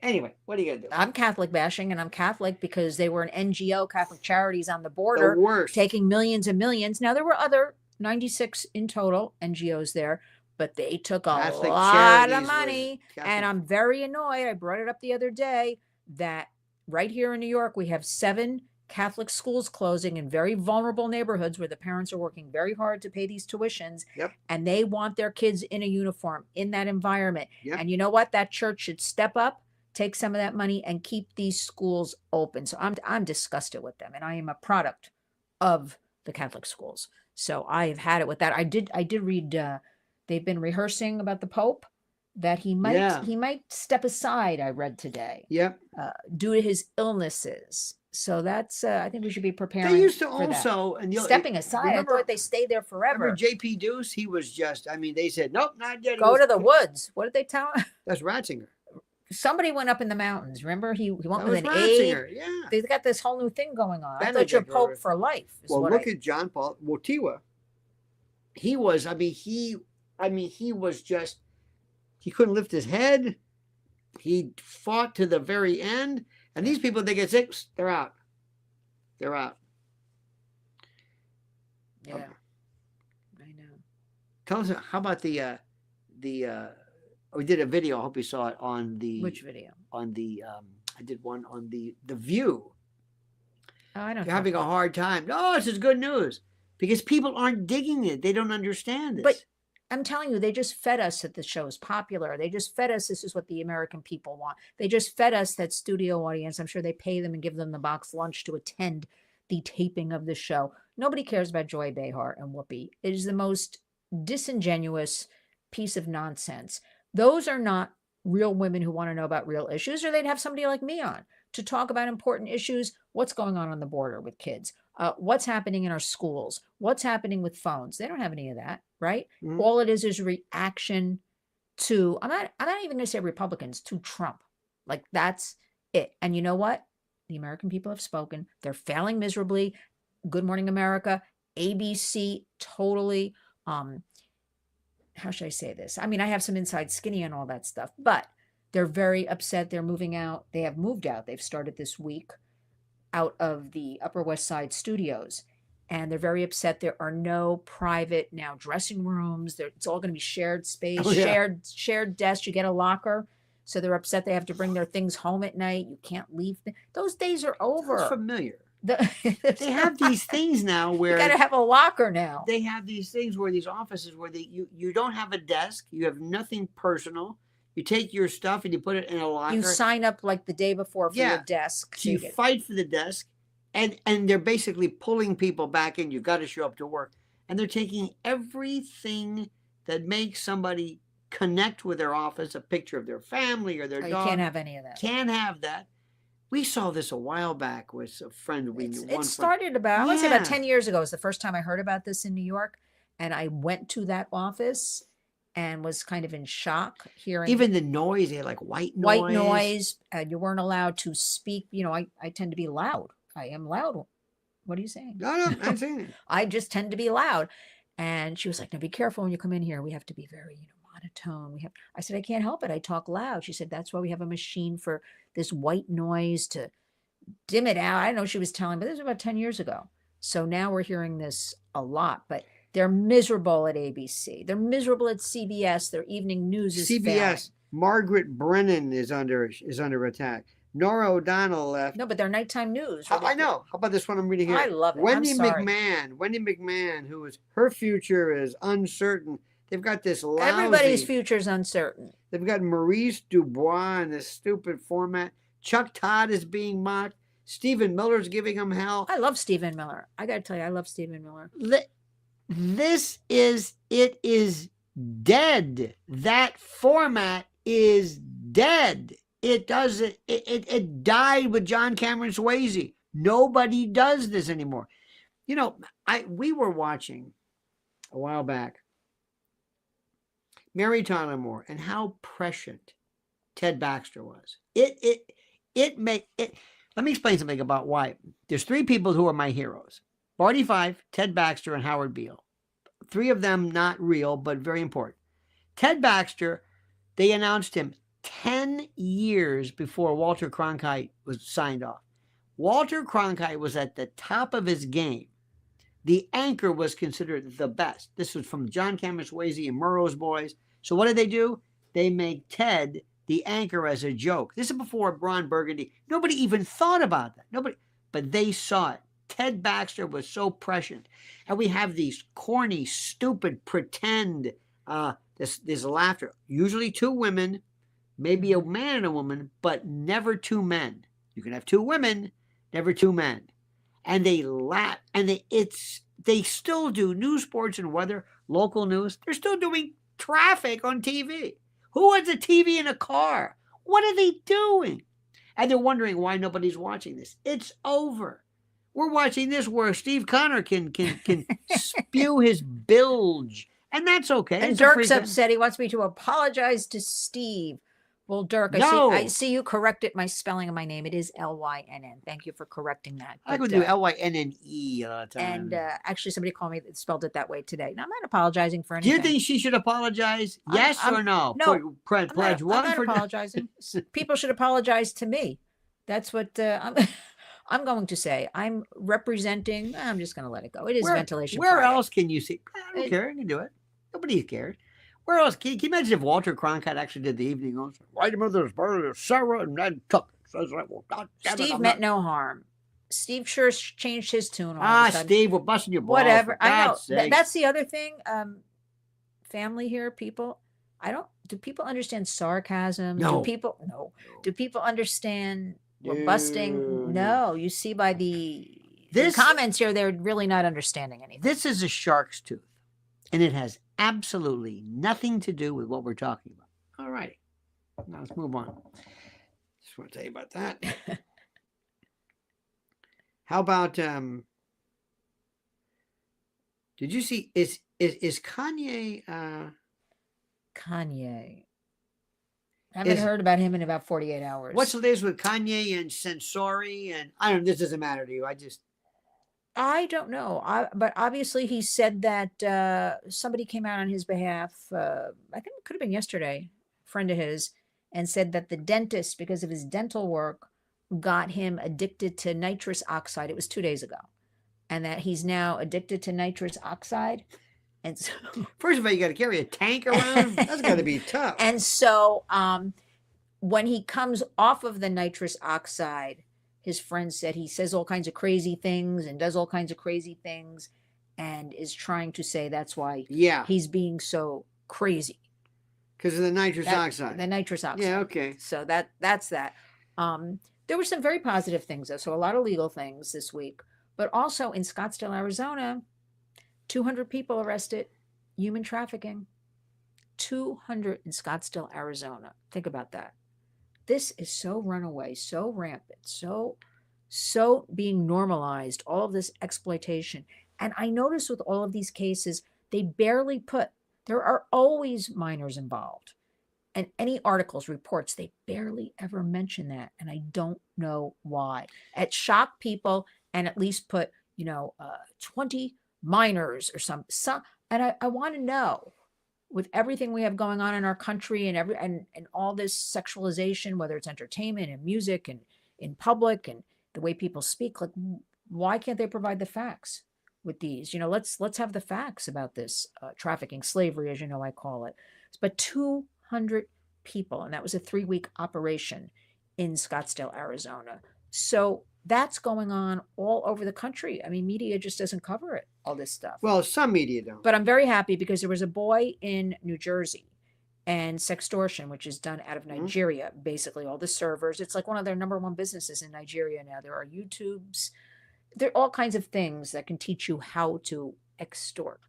Anyway, what are you gonna do? I'm Catholic bashing, and I'm Catholic because they were an NGO, Catholic Charities on the border, the worst, taking millions and millions. Now there were other 96 in total NGOs there, but they took a lot of money, and I'm very annoyed. I brought it up the other day that right here in New York we have 7 Catholic schools closing in very vulnerable neighborhoods where the parents are working very hard to pay these tuitions. Yep. And they want their kids in a uniform in that environment. Yep. And you know what? That church should step up, take some of that money and keep these schools open. So I'm disgusted with them. And I am a product of the Catholic schools. So I've had it with that. I did read, they've been rehearsing about the Pope, that he might step aside, I read today. Yep. Due to his illnesses. So that's, I think we should be preparing. They used to also, and stepping aside, I thought they stayed there forever. Remember J.P. Deuce? He was just, they said, nope, not yet. Go to the woods. What did they tell him? That's Ratzinger. Somebody went up in the mountains. Remember, he went with an Ratzinger. aide. Yeah. They've got this whole new thing going on. Benedict, I thought you're Pope for life. Well, look at John Paul Wojtyła. He was, he was just, he couldn't lift his head. He fought to the very end. And these people, they get sick, they're out. They're out. Yeah, I know. Tell us, how about we did a video. I hope you saw it on the. Which video? On the, I did one on the View. Oh, I don't. You're having a hard time. No, this is good news because people aren't digging it. They don't understand this. But I'm telling you, they just fed us that the show is popular. They just fed us this is what the American people want. They just fed us that studio audience. I'm sure they pay them and give them the box lunch to attend the taping of the show. Nobody cares about Joy Behar and Whoopi. It is the most disingenuous piece of nonsense. Those are not real women who want to know about real issues, or they'd have somebody like me on to talk about important issues. What's going on the border with kids? What's happening in our schools? What's happening with phones? They don't have any of that, right? Mm-hmm. All it is reaction to, I'm not even going to say Republicans, to Trump. Like, that's it. And you know what? The American people have spoken. They're failing miserably. Good Morning America, ABC, totally. How should I say this? I mean, I have some inside skinny and all that stuff, but they're very upset. They're moving out. They have moved out. They've started this week out of the Upper West Side studios. And they're very upset. There are no private now dressing rooms. It's all going to be shared space, shared desks. You get a locker. So they're upset they have to bring their things home at night. You can't leave. Those days are over. That's familiar. They have these things now where you got to have a locker now. They have these things where these offices where you don't have a desk. You have nothing personal. You take your stuff and you put it in a locker. You sign up like the day before for your desk. So you fight for the desk, and they're basically pulling people back in. You've got to show up to work. and they're taking everything that makes somebody connect with their office, a picture of their family or their You dog. can't have any of that. Can't have that. We saw this a while back with a friend we knew. It started about, I want to say Yeah. about 10 years ago was the first time I heard about this in New York. And I went to that office and was kind of in shock hearing Even the noise, they had like white noise. You weren't allowed to speak. You know, I tend to be loud. I am loud. What are you saying? No, I'm saying it. I just tend to be loud. And she was like, "No, be careful when you come in here. We have to be very, monotone. I said, I can't help it. I talk loud." She said, "That's why we have a machine for this white noise to dim it out." I don't know what she was telling, but this was about 10 years ago. So now we're hearing this a lot, but they're miserable at ABC. They're miserable at CBS. Their evening news is CBS. failing. Margaret Brennan is under attack. Nora O'Donnell left. No, but they're nighttime news. I know. How about this one I'm reading here? I love it. Wendy I'm sorry. McMahon, her future is uncertain. They've got this lousy. Everybody's future is uncertain. They've got Maurice Dubois in this stupid format. Chuck Todd is being mocked. Stephen Miller's giving him hell. I love Stephen Miller. I got to tell you, I love Stephen Miller. It is dead. That format is dead. It doesn't, it died with John Cameron Swayze. Nobody does this anymore. We were watching a while back Mary Tyler Moore and how prescient Ted Baxter was. Let me explain something about why. There's three people who are my heroes: Barney Fife, Ted Baxter, and Howard Beale. Three of them not real, but very important. Ted Baxter, they announced him 10 years before Walter Cronkite was signed off. Walter Cronkite was at the top of his game. The anchor was considered the best. This was from John Cameron Swayze and Murrow's Boys. So what did? They make Ted the anchor as a joke. This is before Ron Burgundy. Nobody even thought about that. But they saw it. Ted Baxter was so prescient. And we have these corny, stupid, pretend, this laughter. Usually two women, maybe a man and a woman, but never two men. You can have two women, never two men. And they laugh, and they still do news, sports, and weather, local news. They're still doing traffic on TV. Who has a TV in a car? What are they doing? And they're wondering why nobody's watching this. It's over. We're watching this where Steve Connor can spew his bilge, and that's okay. And Dirk's upset. He wants me to apologize to Steve. Well, Dirk, I see you corrected my spelling of my name. It is Lynn. Thank you for correcting that. I could do Lynne a lot of times. And actually, somebody called me that spelled it that way today. Now, I'm not apologizing for anything. Do you think she should apologize? Yes or no? No. I'm not apologizing. People should apologize to me. That's what I'm going to say. I'm representing. I'm just going to let it go. It is ventilation. Where Friday. else can you see? I don't care. I can do it. Nobody cares. Where else? Can you imagine if Walter Cronkite actually did the evening on? Why mother's brother Sarah and then Tuck? Steve meant no harm. Steve sure changed his tune. All Steve, we're busting your balls. Whatever. I know. That's the other thing. Family here, people. Do people understand sarcasm? No. Do people understand we're busting? No. You see by the comments here, they're really not understanding anything. This is a shark's tooth, and it has absolutely nothing to do with what we're talking about. All right. Now let's move on. Just want to tell you about that. How about did you see is Kanye Kanye? I haven't heard about him in about 48 hours. What's the latest with Kanye and Sensori? And I don't know, this doesn't matter to you. I don't know. But obviously he said that somebody came out on his behalf. I think it could have been yesterday, a friend of his, and said that the dentist, because of his dental work, got him addicted to nitrous oxide. It was 2 days ago. And that he's now addicted to nitrous oxide. And so, first of all, you got to carry a tank around. That's got to be tough. And so when he comes off of the nitrous oxide, his friend said he says all kinds of crazy things and does all kinds of crazy things and is trying to say that's why he's being so crazy. Because of the nitrous oxide. The nitrous oxide. Yeah, okay. So that's that. There were some very positive things, though. So a lot of legal things this week. But also in Scottsdale, Arizona, 200 people arrested, human trafficking. 200 in Scottsdale, Arizona. Think about that. This is so runaway, so rampant, so being normalized, all of this exploitation. And I notice with all of these cases, they barely put, there are always minors involved. And any articles, reports, they barely ever mention that. And I don't know why. It shocked people and at least put, 20 minors or some. And I want to know, with everything we have going on in our country and all this sexualization, whether it's entertainment and music and in public and the way people speak, like, why can't they provide the facts with these? Let's have the facts about this trafficking, slavery, as I call it. But 200 people, and that was a 3-week operation in Scottsdale, Arizona. So that's going on all over the country. I mean, media just doesn't cover it, all this stuff. Well, some media don't. But I'm very happy because there was a boy in New Jersey, and sextortion, which is done out of Nigeria, basically all the servers. It's like one of their number one businesses in Nigeria now. There are YouTubes. There are all kinds of things that can teach you how to extort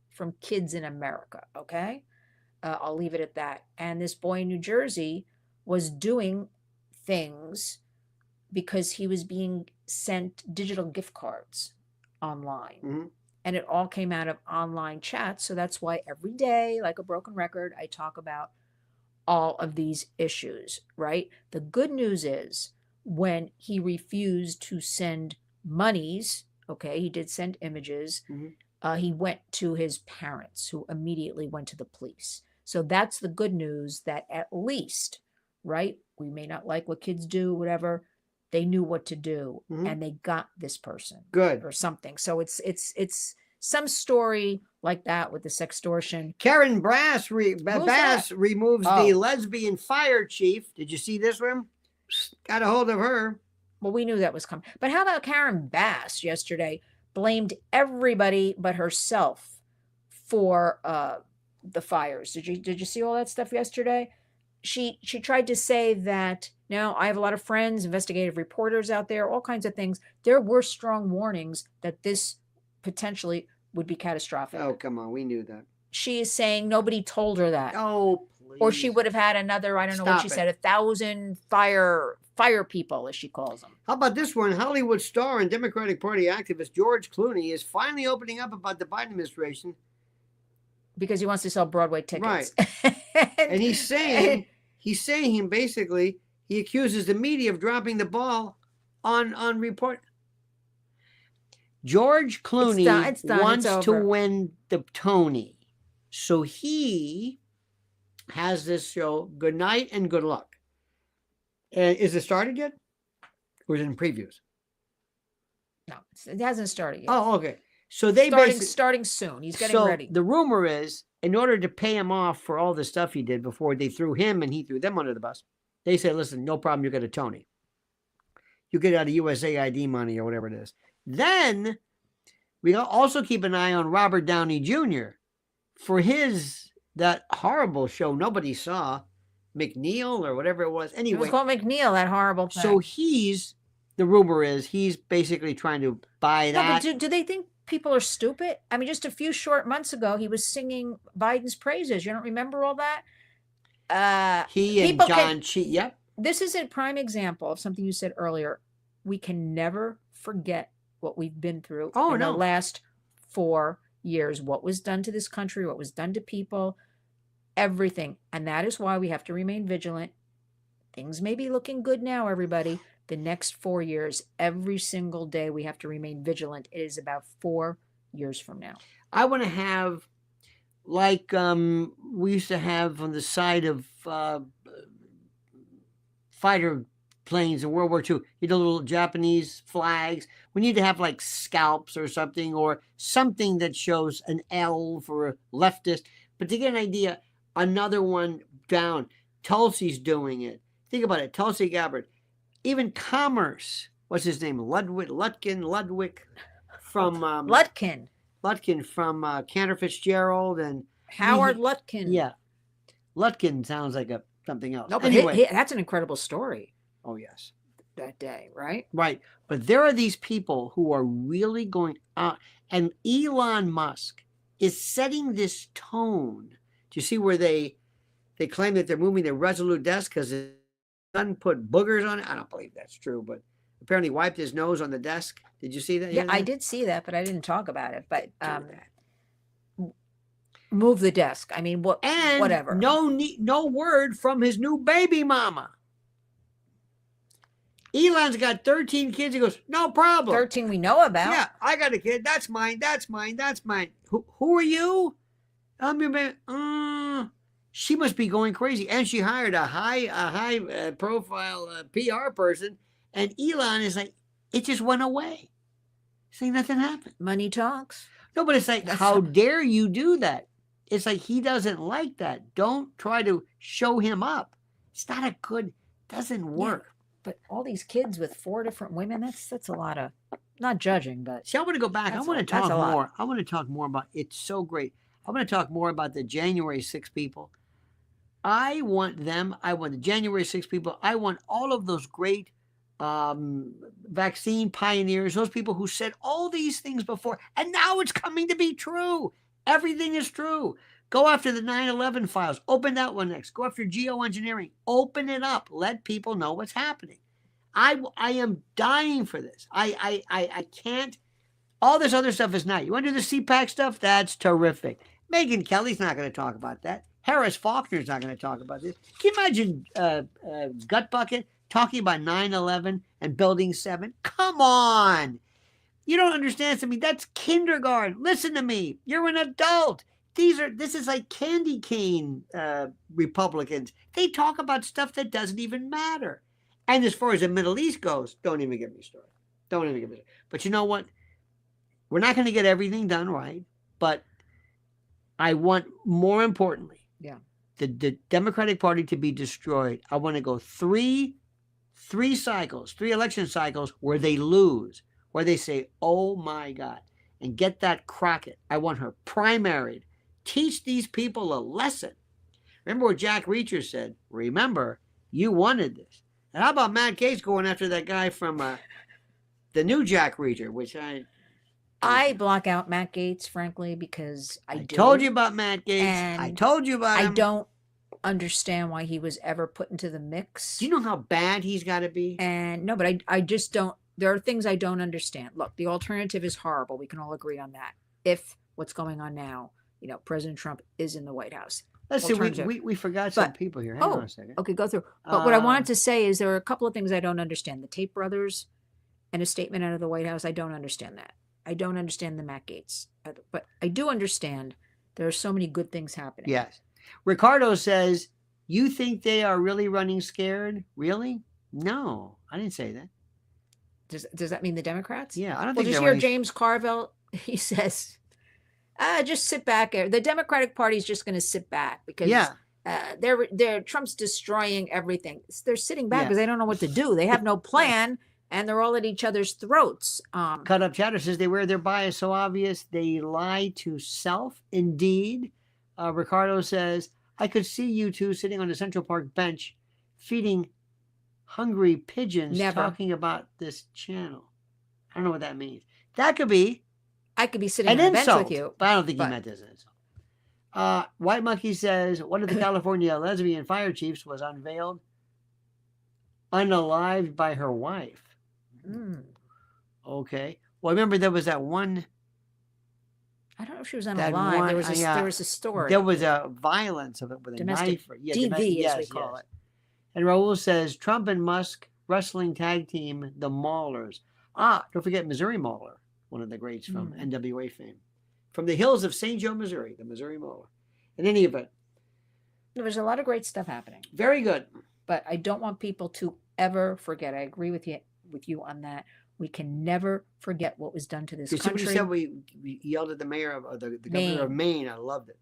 from kids in America, okay? I'll leave it at that. And this boy in New Jersey was doing things because he was being sent digital gift cards online. And it all came out of online chats. So that's why every day, like a broken record, I talk about all of these issues, right? The good news is when he refused to send monies, okay, he did send images, he went to his parents, who immediately went to the police. So that's the good news, that at least, right, we may not like what kids do, whatever, they knew what to do, and they got this person. Good. Or something. So it's some story like that with the sextortion. Karen Bass removes the lesbian fire chief. Did you see this one? Got a hold of her. Well, we knew that was coming. But how about Karen Bass yesterday blamed everybody but herself for the fires? Did you see all that stuff yesterday? She tried to say that, now I have a lot of friends, investigative reporters out there, all kinds of things. There were strong warnings that this potentially would be catastrophic. Oh, come on. We knew that. She is saying nobody told her that. Oh, please. Or she would have had another, I don't know what she said, 1,000 fire people, as she calls them. How about this one? Hollywood star and Democratic Party activist George Clooney is finally opening up about the Biden administration. Because he wants to sell Broadway tickets. Right. And he's saying basically, he accuses the media of dropping the ball on report. George Clooney wants to win the Tony. So he has this show, Good Night and Good Luck. And is it started yet? Or is it in previews? No, it hasn't started yet. Oh, okay. So they starting soon. He's getting ready. The rumor is, in order to pay him off for all the stuff he did before they threw him and he threw them under the bus, they said, listen, no problem, you get a Tony. You get out of USAID money or whatever it is. Then we also keep an eye on Robert Downey Jr. for that horrible show nobody saw, McNeil or whatever it was. Anyway, it was called McNeil, that horrible thing. So the rumor is he's basically trying to buy that. But do they think people are stupid? I mean, just a few short months ago, he was singing Biden's praises. You don't remember all that? He and John Cheat. Yep. This is a prime example of something you said earlier. We can never forget what we've been through in the last 4 years. What was done to this country, what was done to people, everything. And that is why we have to remain vigilant. Things may be looking good now, everybody. The next 4 years, every single day, we have to remain vigilant. It is about 4 years from now. I want to have, like we used to have on the side of fighter planes in World War II, you know, little Japanese flags. We need to have like scalps or something that shows an L for a leftist. But to get an idea, another one down. Tulsi's doing it. Think about it. Tulsi Gabbard. Even Commerce. What's his name? Ludwig from Lutkin from Cantor Fitzgerald and Howard Lutkin. Yeah. Lutkin sounds like something else. No, but anyway, that's an incredible story. Oh, yes. that day, right? Right. But there are these people who are really going out, and Elon Musk is setting this tone. Do you see where they claim that they're moving their Resolute desk because his son put boogers on it? I don't believe that's true, but apparently wiped his nose on the desk. Did you see that? Yeah, I that? did see that, but I didn't talk about it. But that. move the desk. I mean, what? And whatever. No word from his new baby mama. Elon's got 13 kids. He goes, no problem. 13 we know about. Yeah, I got a kid. That's mine. That's mine. That's mine. Who are you? I'm your baby. She must be going crazy. And she hired a high profile PR person. And Elon is like, it just went away. Saying nothing happened. Money talks. No, but it's like, how dare you do that? It's like he doesn't like that. Don't try to show him up. It's not a good, doesn't work. Yeah, but all these kids with 4 different women, that's a lot of, not judging, but. See, I want to go back. I want to talk more. I want to talk more about, it's so great. I want to talk more about the January 6 people. I want them. I want the January 6 people. I want all of those great vaccine pioneers, those people who said all these things before, and now it's coming to be true. Everything is true. Go after the 9/11 files. Open that one next. Go after geoengineering. Open it up. Let people know what's happening. I am dying for this. I can't. All this other stuff is not. You want to do the CPAC stuff? That's terrific. Megyn Kelly's not going to talk about that. Harris Faulkner's not going to talk about this. Can you imagine Gutbucket talking about 9/11 and Building 7? Come on. You don't understand something. That's kindergarten. Listen to me. You're an adult. This is like candy cane Republicans. They talk about stuff that doesn't even matter. And as far as the Middle East goes, don't even get me started. Don't even get me started. But you know what? We're not going to get everything done right. But I want, more importantly, the Democratic Party to be destroyed. I want to go three election cycles where they lose, where they say, oh my God, and get that Crockett. I want her primaried. Teach these people a lesson. Remember what Jack Reacher said? Remember, you wanted this. And how about Matt Gaetz going after that guy from the new Jack Reacher, which I block out Matt Gaetz, frankly, because I told you about Matt Gaetz. I told you about him. I don't understand why he was ever put into the mix. Do you know how bad he's got to be? And no, but I just don't. There are things I don't understand. Look, the alternative is horrible. We can all agree on that. If what's going on now, President Trump is in the White House. Let's see. We forgot some people here. Hang on a second. Okay, go through. But what I wanted to say is there are a couple of things I don't understand. The Tate brothers and a statement out of the White House. I don't understand that. I don't understand the Matt Gaetz. But I do understand there are so many good things happening. Yes. Ricardo says, you think they are really running scared? Really? No, I didn't say that. Does that mean the Democrats? Yeah, I don't think. Did you hear James Carville? He says, just sit back. The Democratic Party is just going to sit back because they're Trump's destroying everything. They're sitting back because they don't know what to do. They have no plan, and they're all at each other's throats. Cut Up Chatter says they wear their bias so obvious they lie to self. Indeed. Ricardo says, I could see you two sitting on the Central Park bench feeding hungry pigeons talking about this channel. I don't know what that means. That could be. I could be sitting on the bench with you. But I don't think he meant this insult. White Monkey says, one of the California lesbian fire chiefs was unveiled unalived by her wife. Okay. Well, remember there was that one. I don't know if she was unalive. There was a story. There was a violence of it with a knife. DV, as we call it. And Raul says, Trump and Musk wrestling tag team, the Maulers. Don't forget Missouri Mauler, one of the greats from NWA fame. From the hills of St. Joe, Missouri, the Missouri Mauler. In any event. There's a lot of great stuff happening. Very good. But I don't want people to ever forget. I agree with you on that. We can never forget what was done to this country. Said we yelled at the mayor of the governor of Maine. I loved it.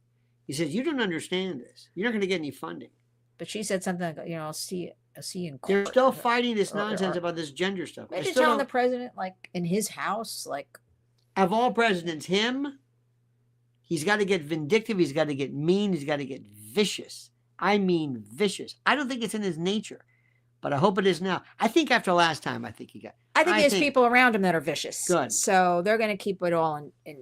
He says, you don't understand this. You're not going to get any funding. But she said something like, I'll see you in court. They're still fighting this nonsense about this gender stuff. Imagine telling the president, in his house, of all presidents, him, he's got to get vindictive. He's got to get mean. He's got to get vicious. I mean, vicious. I don't think it's in his nature. but I hope it is now. I think after last time, I think he got. I think he has people around him that are vicious. Good. So they're going to keep it all in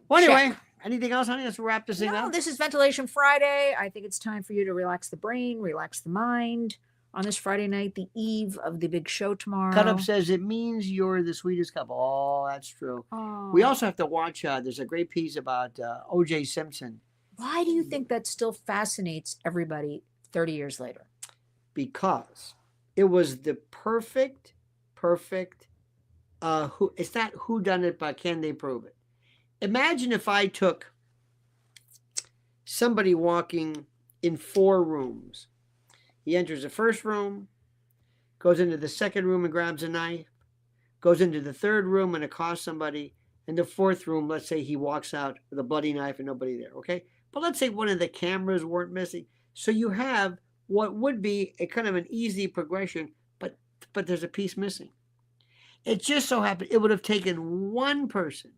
Well, anyway, check. anything else, honey? Let's wrap this thing up. No, this is Ventilation Friday. I think it's time for you to relax the brain, relax the mind on this Friday night, the eve of the big show tomorrow. Cut Up says it means you're the sweetest couple. Oh, that's true. Oh. We also have to watch. There's a great piece about O.J. Simpson. Why do you think that still fascinates everybody 30 years later? Because it was the perfect. It's not who done it, but can they prove it? Imagine if I took somebody walking in 4 rooms. He enters the first room, goes into the second room and grabs a knife, goes into the third room and accosts somebody. In the 4th room, let's say he walks out with a bloody knife and nobody there, okay? But let's say one of the cameras weren't missing. So you have what would be a kind of an easy progression, but there's a piece missing. It just so happened it would have taken one person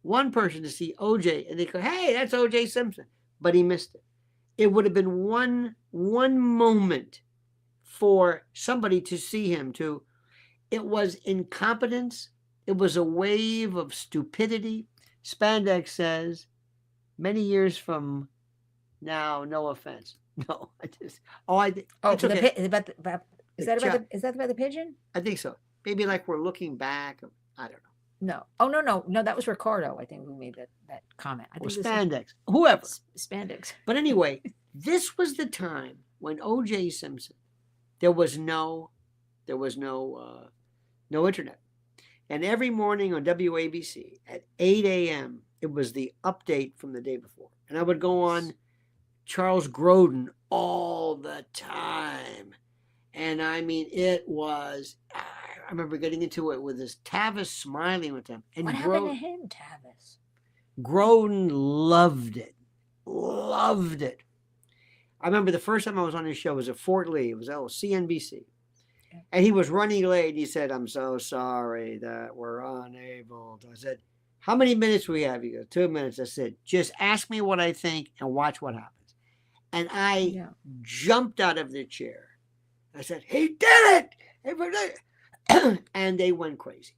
to see OJ and they go, hey, that's OJ Simpson. But he missed it. It would have been one moment for somebody to see him to. It was incompetence. It was a wave of stupidity. Spandex says, many years from now, no offense. No, it's okay. Is that about the pigeon? I think so. Maybe like we're looking back. I don't know. No. Oh, no. That was Ricardo, I think, who made that comment. I think Spandex. Whoever. Spandex. But anyway, this was the time when O.J. Simpson, there was no internet. And every morning on WABC at 8 a.m., it was the update from the day before. And I would go on Charles Grodin all the time. And I mean, it was, I remember getting into it with this Tavis smiling with him. And what happened to him, Tavis? Grodin loved it. Loved it. I remember the first time I was on his show was at Fort Lee. It was CNBC. And he was running late. He said, I'm so sorry that we're unable to. I said, how many minutes we have? He goes, 2 minutes. I said, just ask me what I think and watch what happens. And I jumped out of the chair. I said, he did it! And they went crazy.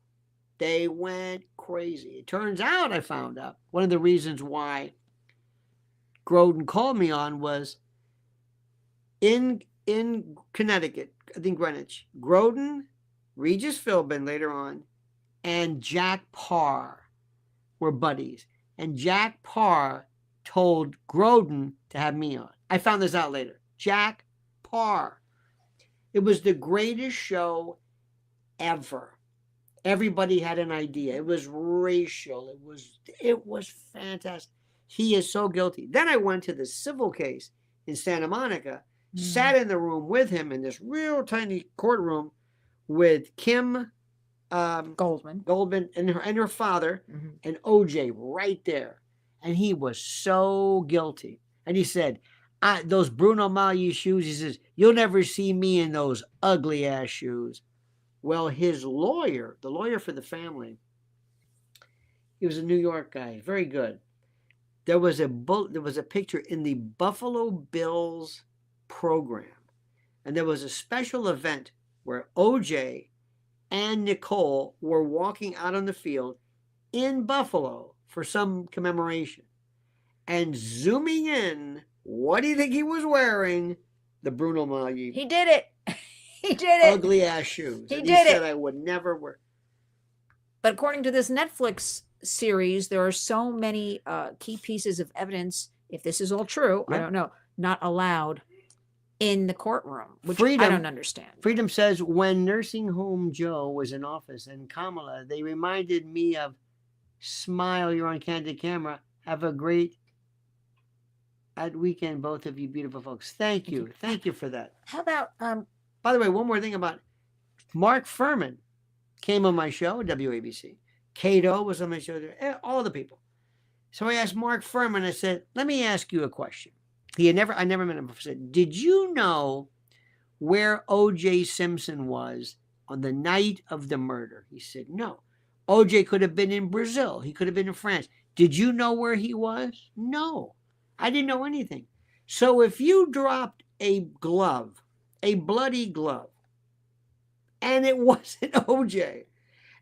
They went crazy. It turns out, I found out, one of the reasons why Grodin called me on was in Connecticut, I think Greenwich, Grodin, Regis Philbin later on, and Jack Parr were buddies. And Jack Parr told Grodin to have me on. I found this out later. Jack Parr. It was the greatest show ever. Everybody had an idea. It was racial. It was fantastic. He is so guilty. Then I went to the civil case in Santa Monica, sat in the room with him in this real tiny courtroom with Kim Goldman and her father and OJ right there. And he was so guilty. And he said, those Bruno Magli shoes, he says, you'll never see me in those ugly ass shoes. Well, his lawyer, the lawyer for the family, he was a New York guy, very good. There was a picture in the Buffalo Bills program, and there was a special event where OJ and Nicole were walking out on the field in Buffalo for some commemoration. And zooming in, what do you think he was wearing? The Bruno Magli. He did it. He did it. Ugly ass shoes. He said I would never wear. But according to this Netflix series, there are so many key pieces of evidence, if this is all true, I don't know, not allowed in the courtroom, which I don't understand. Freedom says, when Nursing Home Joe was in office and Kamala, they reminded me of smile, you're on candid camera. Have a great weekend, both of you beautiful folks. Thank you. Thank you for that. How about by the way, one more thing about Mark Furman came on my show at WABC. Cato was on my show there, all the people. So I asked Mark Furman, I said, let me ask you a question. I never met him before. I said, did you know where O.J. Simpson was on the night of the murder? He said, no. O.J. could have been in Brazil. He could have been in France. Did you know where he was? No. I didn't know anything. So if you dropped a glove, a bloody glove, and it wasn't OJ.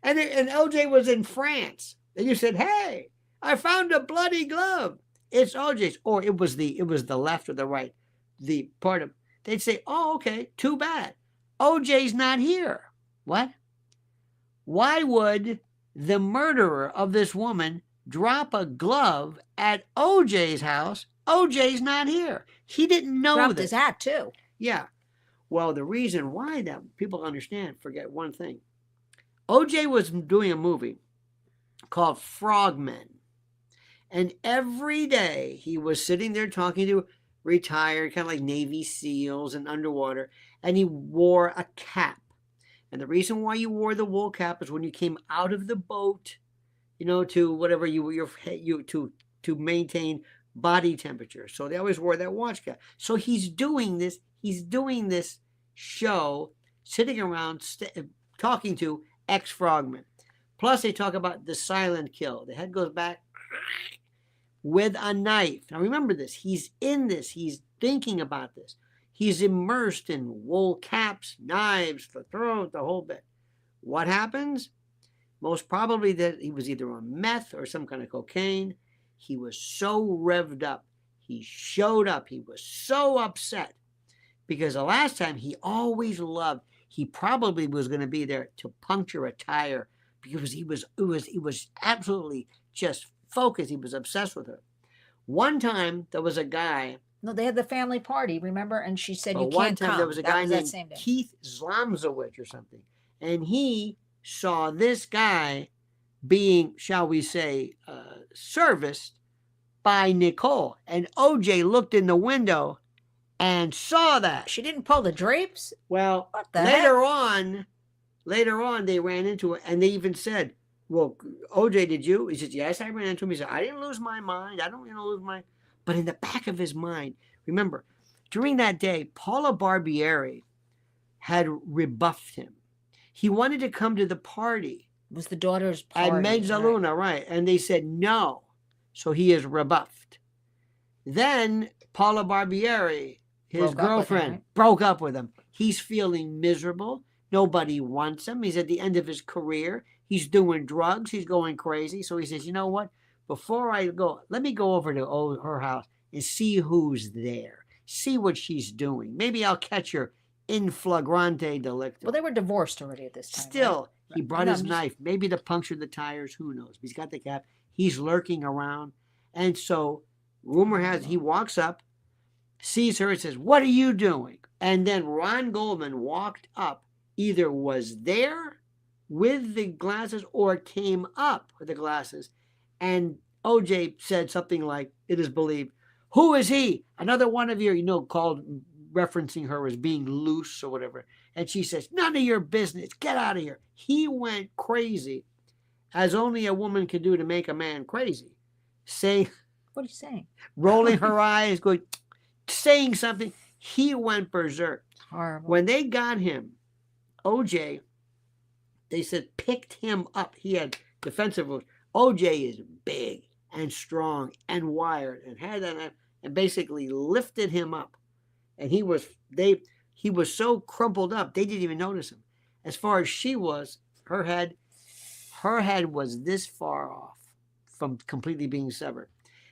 And OJ was in France. And you said, hey, I found a bloody glove. It's OJ's. Or it was the left or the right. The part of, they'd say, oh, okay, too bad. OJ's not here. What? Why would the murderer of this woman drop a glove at OJ's house? OJ's not here. He didn't know Dropped this. his hat too. Yeah. Well, the reason why that people understand, forget one thing. OJ was doing a movie called Frogmen. And every day he was sitting there talking to retired, kind of like Navy SEALs and underwater, and he wore a cap. And the reason why you wore the wool cap is when you came out of the boat, to whatever to maintain body temperature. So they always wore that watch cap. So he's doing this show, sitting around talking to ex-frogmen. Plus they talk about the silent kill. The head goes back with a knife. Now remember this. He's in this. He's thinking about this. He's immersed in wool caps, knives, the throat, the whole bit. What happens? Most probably that he was either on meth or some kind of cocaine. He was so revved up. He showed up. He was so upset because the last time he always loved, he probably was going to be there to puncture a tire because he was absolutely just focused. He was obsessed with her. One time there was a guy. No, they had the family party, remember? And she said, you can't come. One time there was a guy named Keith Zlomzowicz or something. And he saw this guy being, shall we say, serviced by Nicole. And OJ looked in the window and saw that. She didn't pull the drapes? Well, what the later on, they ran into it. And they even said, well, OJ, did you? He said, yes, I ran into him. He said, I didn't lose my mind. I don't lose my. But in the back of his mind, remember, during that day, Paula Barbieri had rebuffed him. He wanted to come to the party. It was the daughter's party. At Mezzaluna, right. And they said no. So he is rebuffed. Then Paula Barbieri, his girlfriend, broke up with him. He's feeling miserable. Nobody wants him. He's at the end of his career. He's doing drugs. He's going crazy. So he says, you know what? Before I go, let me go over to her house and see who's there. See what she's doing. Maybe I'll catch her in flagrante delicto. Well, they were divorced already at this time. Still, right? He brought his knife, maybe to puncture the tires. Who knows? He's got the cap. He's lurking around. And so, rumor has he walks up, sees her and says, what are you doing? And then Ron Goldman walked up, either was there with the glasses or came up with the glasses. And OJ said something like, it is believed, who is he? Another one of your, called referencing her as being loose or whatever. And she says, none of your business. Get out of here. He went crazy, as only a woman can do to make a man crazy. Saying, what are you saying? Rolling her eyes, going, saying something. He went berserk. Horrible. When they got him, OJ, they said, picked him up. He had defensive moves. OJ is big and strong and wired and had that and basically lifted him up. And he was so crumpled up, they didn't even notice him. As far as she was, her head was this far off from completely being severed.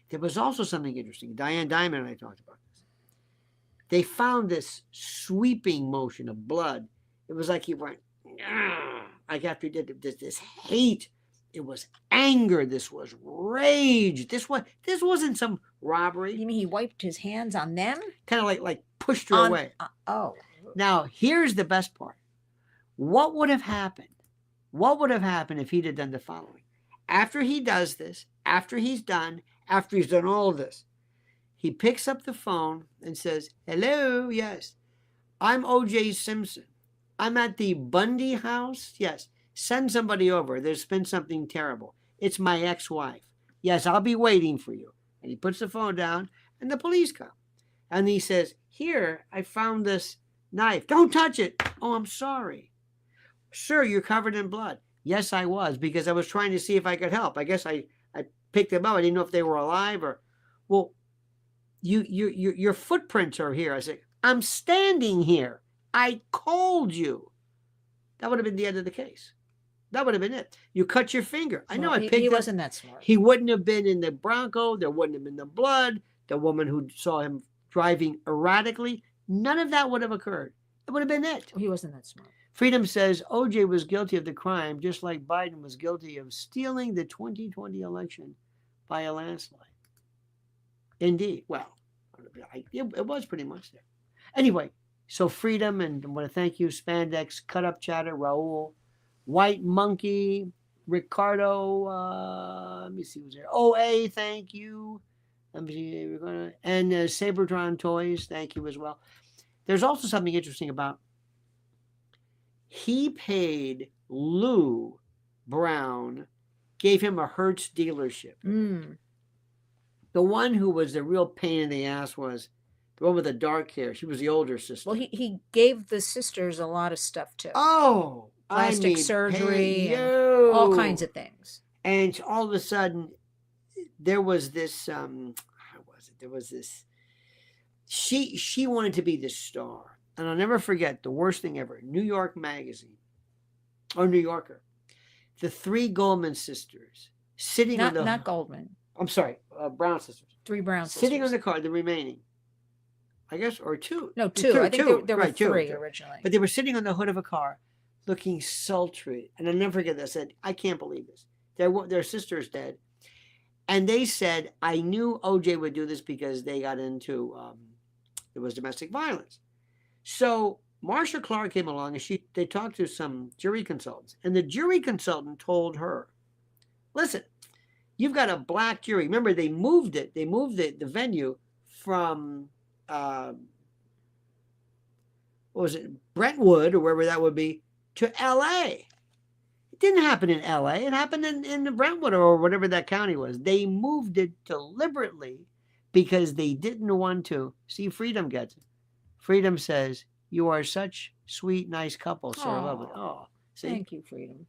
There was also something interesting. Diane Diamond and I talked about this. They found this sweeping motion of blood. It was like he went, like after he did this hate. It was anger. This was rage. This wasn't some robbery. You mean he wiped his hands on them? Kind of like pushed her away. Oh. Now, here's the best part. What would have happened? What would have happened if he'd have done the following? After he does this, after he's done all this, he picks up the phone and says, hello, yes, I'm O.J. Simpson. I'm at the Bundy house. Yes. Send somebody over. There's been something terrible. It's my ex-wife. Yes, I'll be waiting for you. And he puts the phone down, and the police come. And he says, here, I found this knife. Don't touch it. Oh, I'm sorry. Sir, you're covered in blood. Yes, I was, because I was trying to see if I could help. I guess I picked them up. I didn't know if they were alive or, well, your footprints are here. I said, I'm standing here. I called you. that would have been the end of the case. That would have been it. You cut your finger. I know I picked He it. wasn't that smart. He wouldn't have been in the Bronco. There wouldn't have been the blood. The woman who saw him driving erratically. None of that would have occurred. It would have been it. He wasn't that smart. Freedom says O.J. was guilty of the crime, just like Biden was guilty of stealing the 2020 election by a landslide. Indeed. Well, it was pretty much there. Anyway, so Freedom, and I want to thank you, Spandex, Cut Up Chatter, Raul, White Monkey, Ricardo, let me see who's there. OA, thank you. Let me see, and Sabertron Toys, thank you as well. There's also something interesting about he paid Lou Brown, gave him a Hertz dealership. The one who was the real pain in the ass was the one with the dark hair. She was the older sister. Well, he gave the sisters a lot of stuff too. Oh, plastic surgery, and all kinds of things. And all of a sudden, there was this. How was it? There was this. She wanted to be the star, and I'll never forget the worst thing ever. New York Magazine, or New Yorker, the three Goldman sisters sitting on the. Not Goldman. I'm sorry, Brown sisters. Three Brown sisters. Sitting on the car, the remaining. I guess, or two. No, two. I think there were right, three two. originally. But they were sitting on the hood of a car, looking sultry. And I'll never forget this. I said, I can't believe this. Their sister's dead. And they said, I knew OJ would do this because they got into, it was domestic violence. So Marsha Clark came along and they talked to some jury consultants. And the jury consultant told her, listen, you've got a black jury. Remember, they moved the venue from, what was it, Brentwood, or wherever that would be, to L.A. It didn't happen in L.A. It happened in Brentwood, or whatever that county was. They moved it deliberately because they didn't want to. See, Freedom gets it. Freedom says, you are such sweet, nice couple, so lovely. Oh, see? Thank you, Freedom.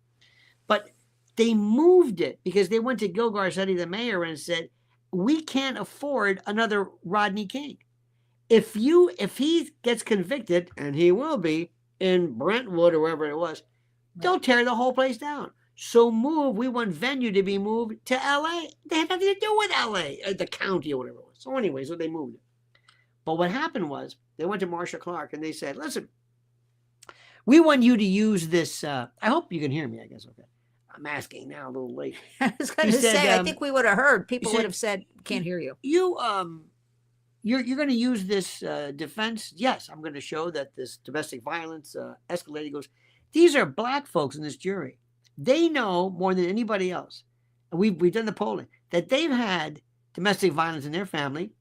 But they moved it because they went to Gil Garcetti, the mayor, and said, we can't afford another Rodney King. If he gets convicted, and he will be in Brentwood or wherever it was, they'll tear the whole place down. So we want venue to be moved to LA. They had nothing to do with LA, the county or whatever it was. So anyway, so they moved it. But what happened was they went to Marsha Clark and they said, listen, we want you to use this. I hope you can hear me, I guess. Okay. I'm asking now, a little late. I was going to say, I think we would have heard. People would have said, can't hear you. You're going to use this defense? Yes, I'm going to show that this domestic violence escalated. He goes, these are black folks in this jury. They know more than anybody else, and we've done the polling, that they've had domestic violence in their family.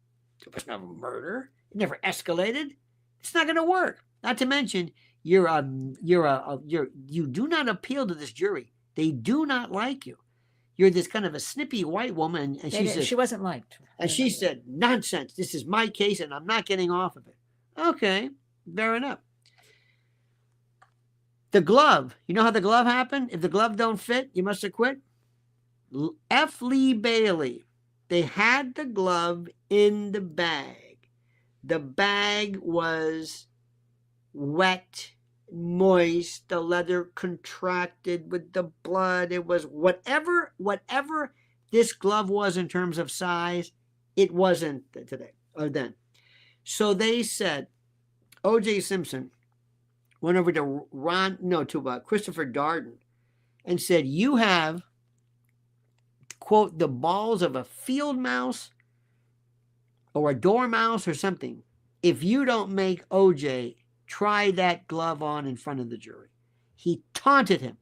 There was never murder. It never escalated. It's not going to work. Not to mention, you do not appeal to this jury. They do not like you. You're this kind of a snippy white woman, and she wasn't liked. And she said, nonsense. This is my case, and I'm not getting off of it. Okay, fair enough. The glove. You know how the glove happened? If the glove don't fit, you must have quit. F. Lee Bailey. They had the glove in the bag. The bag was wet, moist. The leather contracted with the blood. It was whatever this glove was in terms of size, it wasn't today or then. So they said, O.J. Simpson went over to Christopher Darden and said, you have, quote, the balls of a field mouse or a dormouse or something. If you don't make O.J. try that glove on in front of the jury. He taunted him.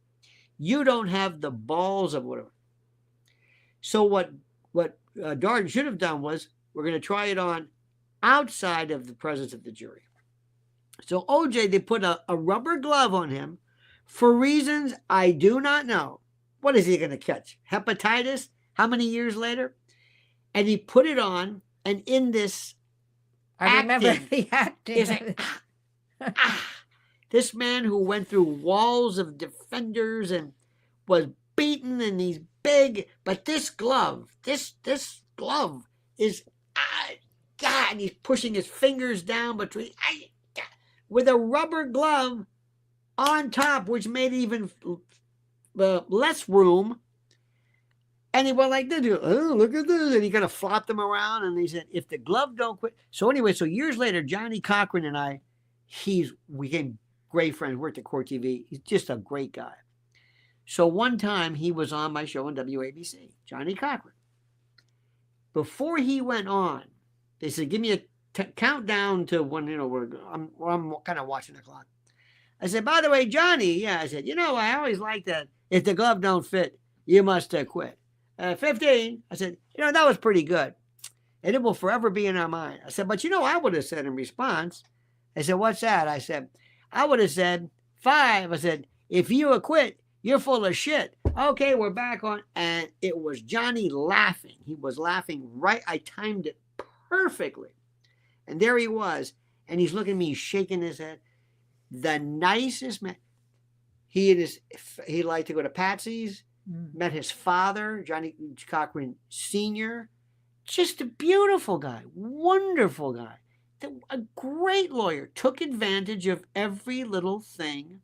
You don't have the balls of whatever. So what Darden should have done was, we're going to try it on outside of the presence of the jury. So OJ, they put a rubber glove on him for reasons I do not know. What is he going to catch? Hepatitis? How many years later? And he put it on, and in this remember the acting. Like, this man who went through walls of defenders and was beaten, and he's big, but this glove is God, and he's pushing his fingers down between with a rubber glove. on top, which made it even less room. And he went like this. Oh, look at this. And he kind of flopped them around. And he said, if the glove don't quit. So anyway, so years later, Johnny Cochran and I, we became great friends. Worked at Court TV. He's just a great guy. So one time he was on my show on WABC, Johnny Cochran. Before he went on, they said, give me a countdown to when, I'm kind of watching the clock. I said, by the way, Johnny, I said, I always like that. If the glove don't fit, you must quit. 15. I said, that was pretty good. And it will forever be in our mind. I said, but I would have said in response, I said, what's that? I said, I would have said 5. I said, if you quit, you're full of shit. Okay, we're back on. And it was Johnny laughing. He was laughing right. I timed it perfectly. And there he was. And he's looking at me, shaking his head. The nicest man. He liked to go to Patsy's. Met his father, Johnny Cochran Sr. Just a beautiful guy, wonderful guy. A great lawyer. Took advantage of every little thing.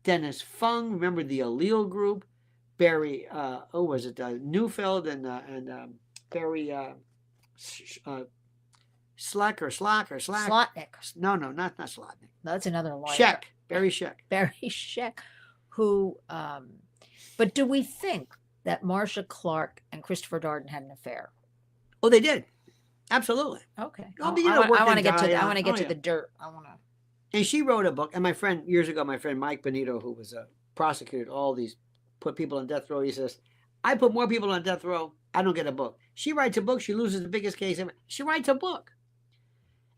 Dennis Fung, remember the Allele Group? Barry, Neufeld and Barry Slotnick. No, not Slotnick. No, that's another lawyer. Scheck. Barry Scheck. Barry Scheck, who... But do we think that Marcia Clark and Christopher Darden had an affair? Oh, they did. Absolutely. Okay. I want to get to the dirt. And she wrote a book. And my friend, years ago, Mike Benito, who was a prosecutor, put people on death row. He says, I put more people on death row. I don't get a book. She writes a book. She loses the biggest case ever. She writes a book.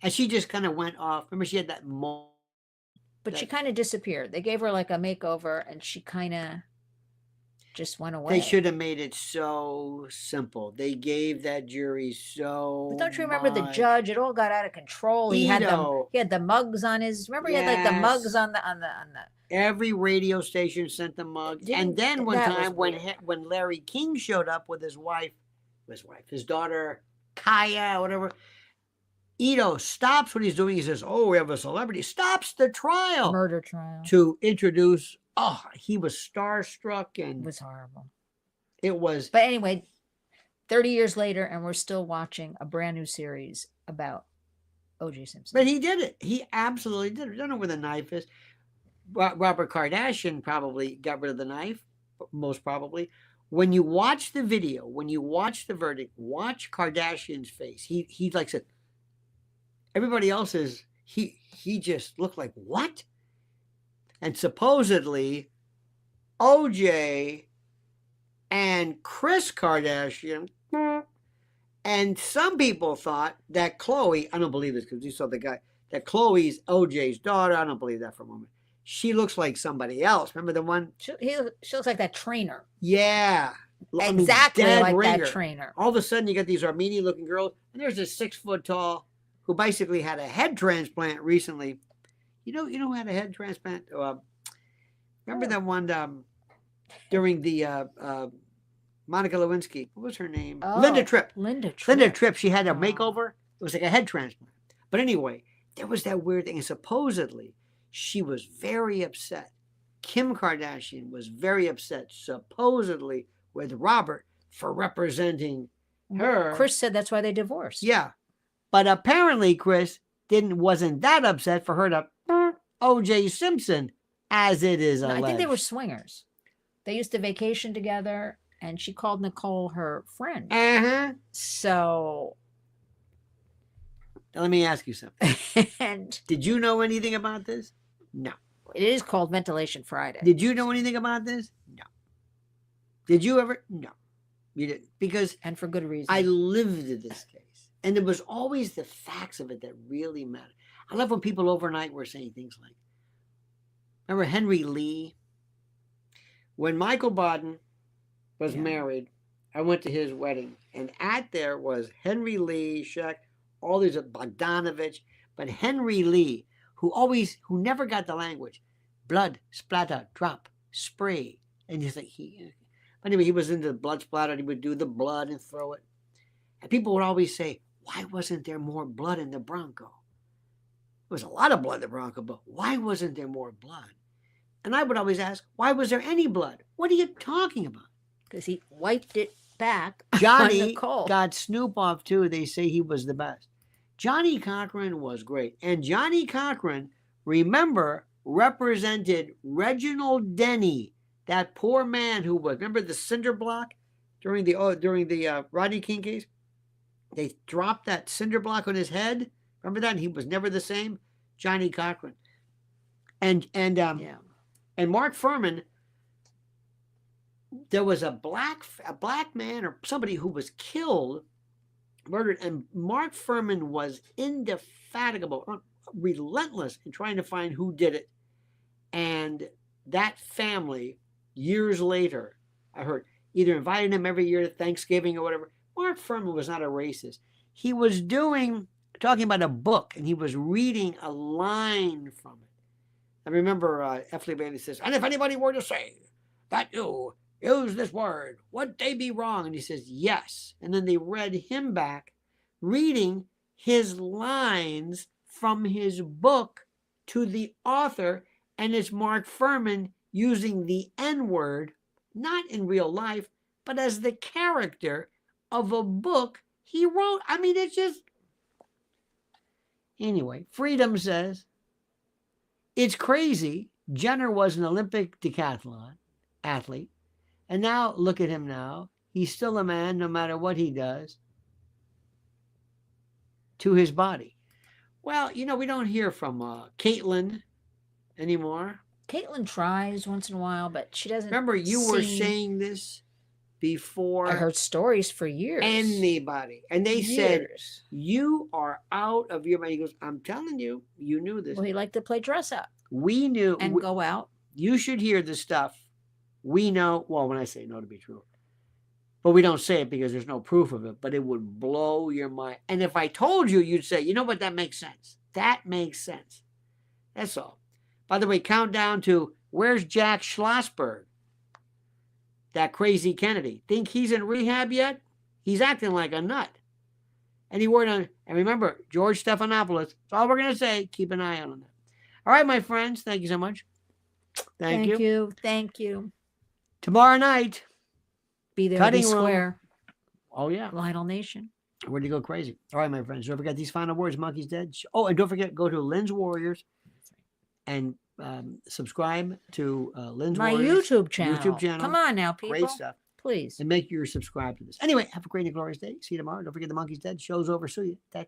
And she just kind of went off. Remember, she had that moment. But she kind of disappeared. They gave her like a makeover and she kind of just went away. They should have made it so simple. They gave that jury so. But don't you remember the judge? It all got out of control. He had the mugs on his. Remember, he had like the mugs on the. Every radio station sent the mugs. And then one time when Larry King showed up with his his daughter Kaya, whatever. Ito stops what he's doing. He says, "Oh, we have a celebrity." Stops the trial, murder trial, to introduce. Oh, he was starstruck, and it was horrible. It was. But anyway, 30 years later, and we're still watching a brand new series about O.J. Simpson. But he did it. He absolutely did it. I don't know where the knife is. Robert Kardashian probably got rid of the knife, most probably. When you watch the video, when you watch the verdict, watch Kardashian's face. He like said. Everybody else he just looked like, what? And supposedly, OJ and Kris Kardashian, and some people thought that Khloe, I don't believe this because you saw the guy, that Khloe's OJ's daughter. I don't believe that for a moment. She looks like somebody else. Remember the one? She looks like that trainer. Yeah. Exactly like that trainer. All of a sudden, you got these Armenian-looking girls, and there's this 6-foot-tall who basically had a head transplant recently. You know who had a head transplant? Remember that one during the Monica Lewinsky? What was her name? Oh, Linda Tripp. Linda Tripp. She had a makeover. It was like a head transplant. But anyway, there was that weird thing. And supposedly, she was very upset. Kim Kardashian was very upset, supposedly, with Robert for representing her. Kris said that's why they divorced. Yeah. But apparently, Kris wasn't that upset for her to O.J. Simpson, as it is alleged. I think they were swingers. They used to vacation together, and she called Nicole her friend. So, now, let me ask you something. And did you know anything about this? No. It is called Ventilation Friday. Did you know anything about this? No. Did you ever? No. You didn't. Because, and for good reason. I lived this case. And it was always the facts of it that really mattered. I love when people overnight were saying things like, remember Henry Lee? When Michael Baden was married, I went to his wedding. And there was Henry Lee, Scheck, all these, Bogdanovich. But Henry Lee, who never got the language. Blood, splatter, drop, spray. And he's like, anyway, he was into the blood splatter. He would do the blood and throw it. And people would always say, why wasn't there more blood in the Bronco? was a lot of blood in the Bronco, but why wasn't there more blood? And I would always ask, why was there any blood? What are you talking about? Because he wiped it back. Johnny got Snoop off too. They say he was the best. Johnny Cochran was great. And Johnny Cochran, remember, represented Reginald Denny, that poor man who was, remember the cinder block during the Rodney King case? They dropped that cinder block on his head. Remember that? And he was never the same. Johnny Cochran. And Mark Furman, there was a black man or somebody who was killed, murdered, and Mark Furman was indefatigable, relentless in trying to find who did it. And that family, years later, I heard, either invited him every year to Thanksgiving or whatever. Mark Furman was not a racist. He was talking about a book, and he was reading a line from it. I remember F. Lee Bailey says, and if anybody were to say that you use this word, would they be wrong? And he says, yes. And then they read him back, reading his lines from his book to the author, and it's Mark Furman using the N-word, not in real life, but as the character of a book he wrote. I mean, it's just... Anyway, Freedom says, it's crazy. Jenner was an Olympic decathlon athlete. And now, look at him now. He's still a man no matter what he does to his body. Well, we don't hear from Caitlin anymore. Caitlin tries once in a while, but she doesn't. Remember, you were saying this before. I heard stories for years. Anybody. And they said, you are out of your mind. He goes, I'm telling you, you knew this. Well, he liked to play dress up. We knew. And go out. You should hear the stuff. We know. Well, when I say no to be true. But we don't say it because there's no proof of it. But it would blow your mind. And if I told you, you'd say, you know what? That makes sense. That makes sense. That's all. By the way, countdown to where's Jack Schlossberg? That crazy Kennedy. Think he's in rehab yet? He's acting like a nut. And he worked on, and remember, George Stephanopoulos. That's all we're going to say. Keep an eye out on that. All right, my friends. Thank you so much. Thank you. Thank you. Tomorrow night. Be there, Cutting be square. Room. Oh, yeah. Lionel Nation. We're going to go crazy. All right, my friends. Don't forget these final words. Monkey's dead. Oh, and don't forget, go to Lynn's Warriors and subscribe to Lynn's Warriors. YouTube channel. Come on now, people. Great stuff. Please. And make sure you're subscribed to this. Anyway, have a great and glorious day. See you tomorrow. Don't forget the Monkey's dead. Show's over. See you. That.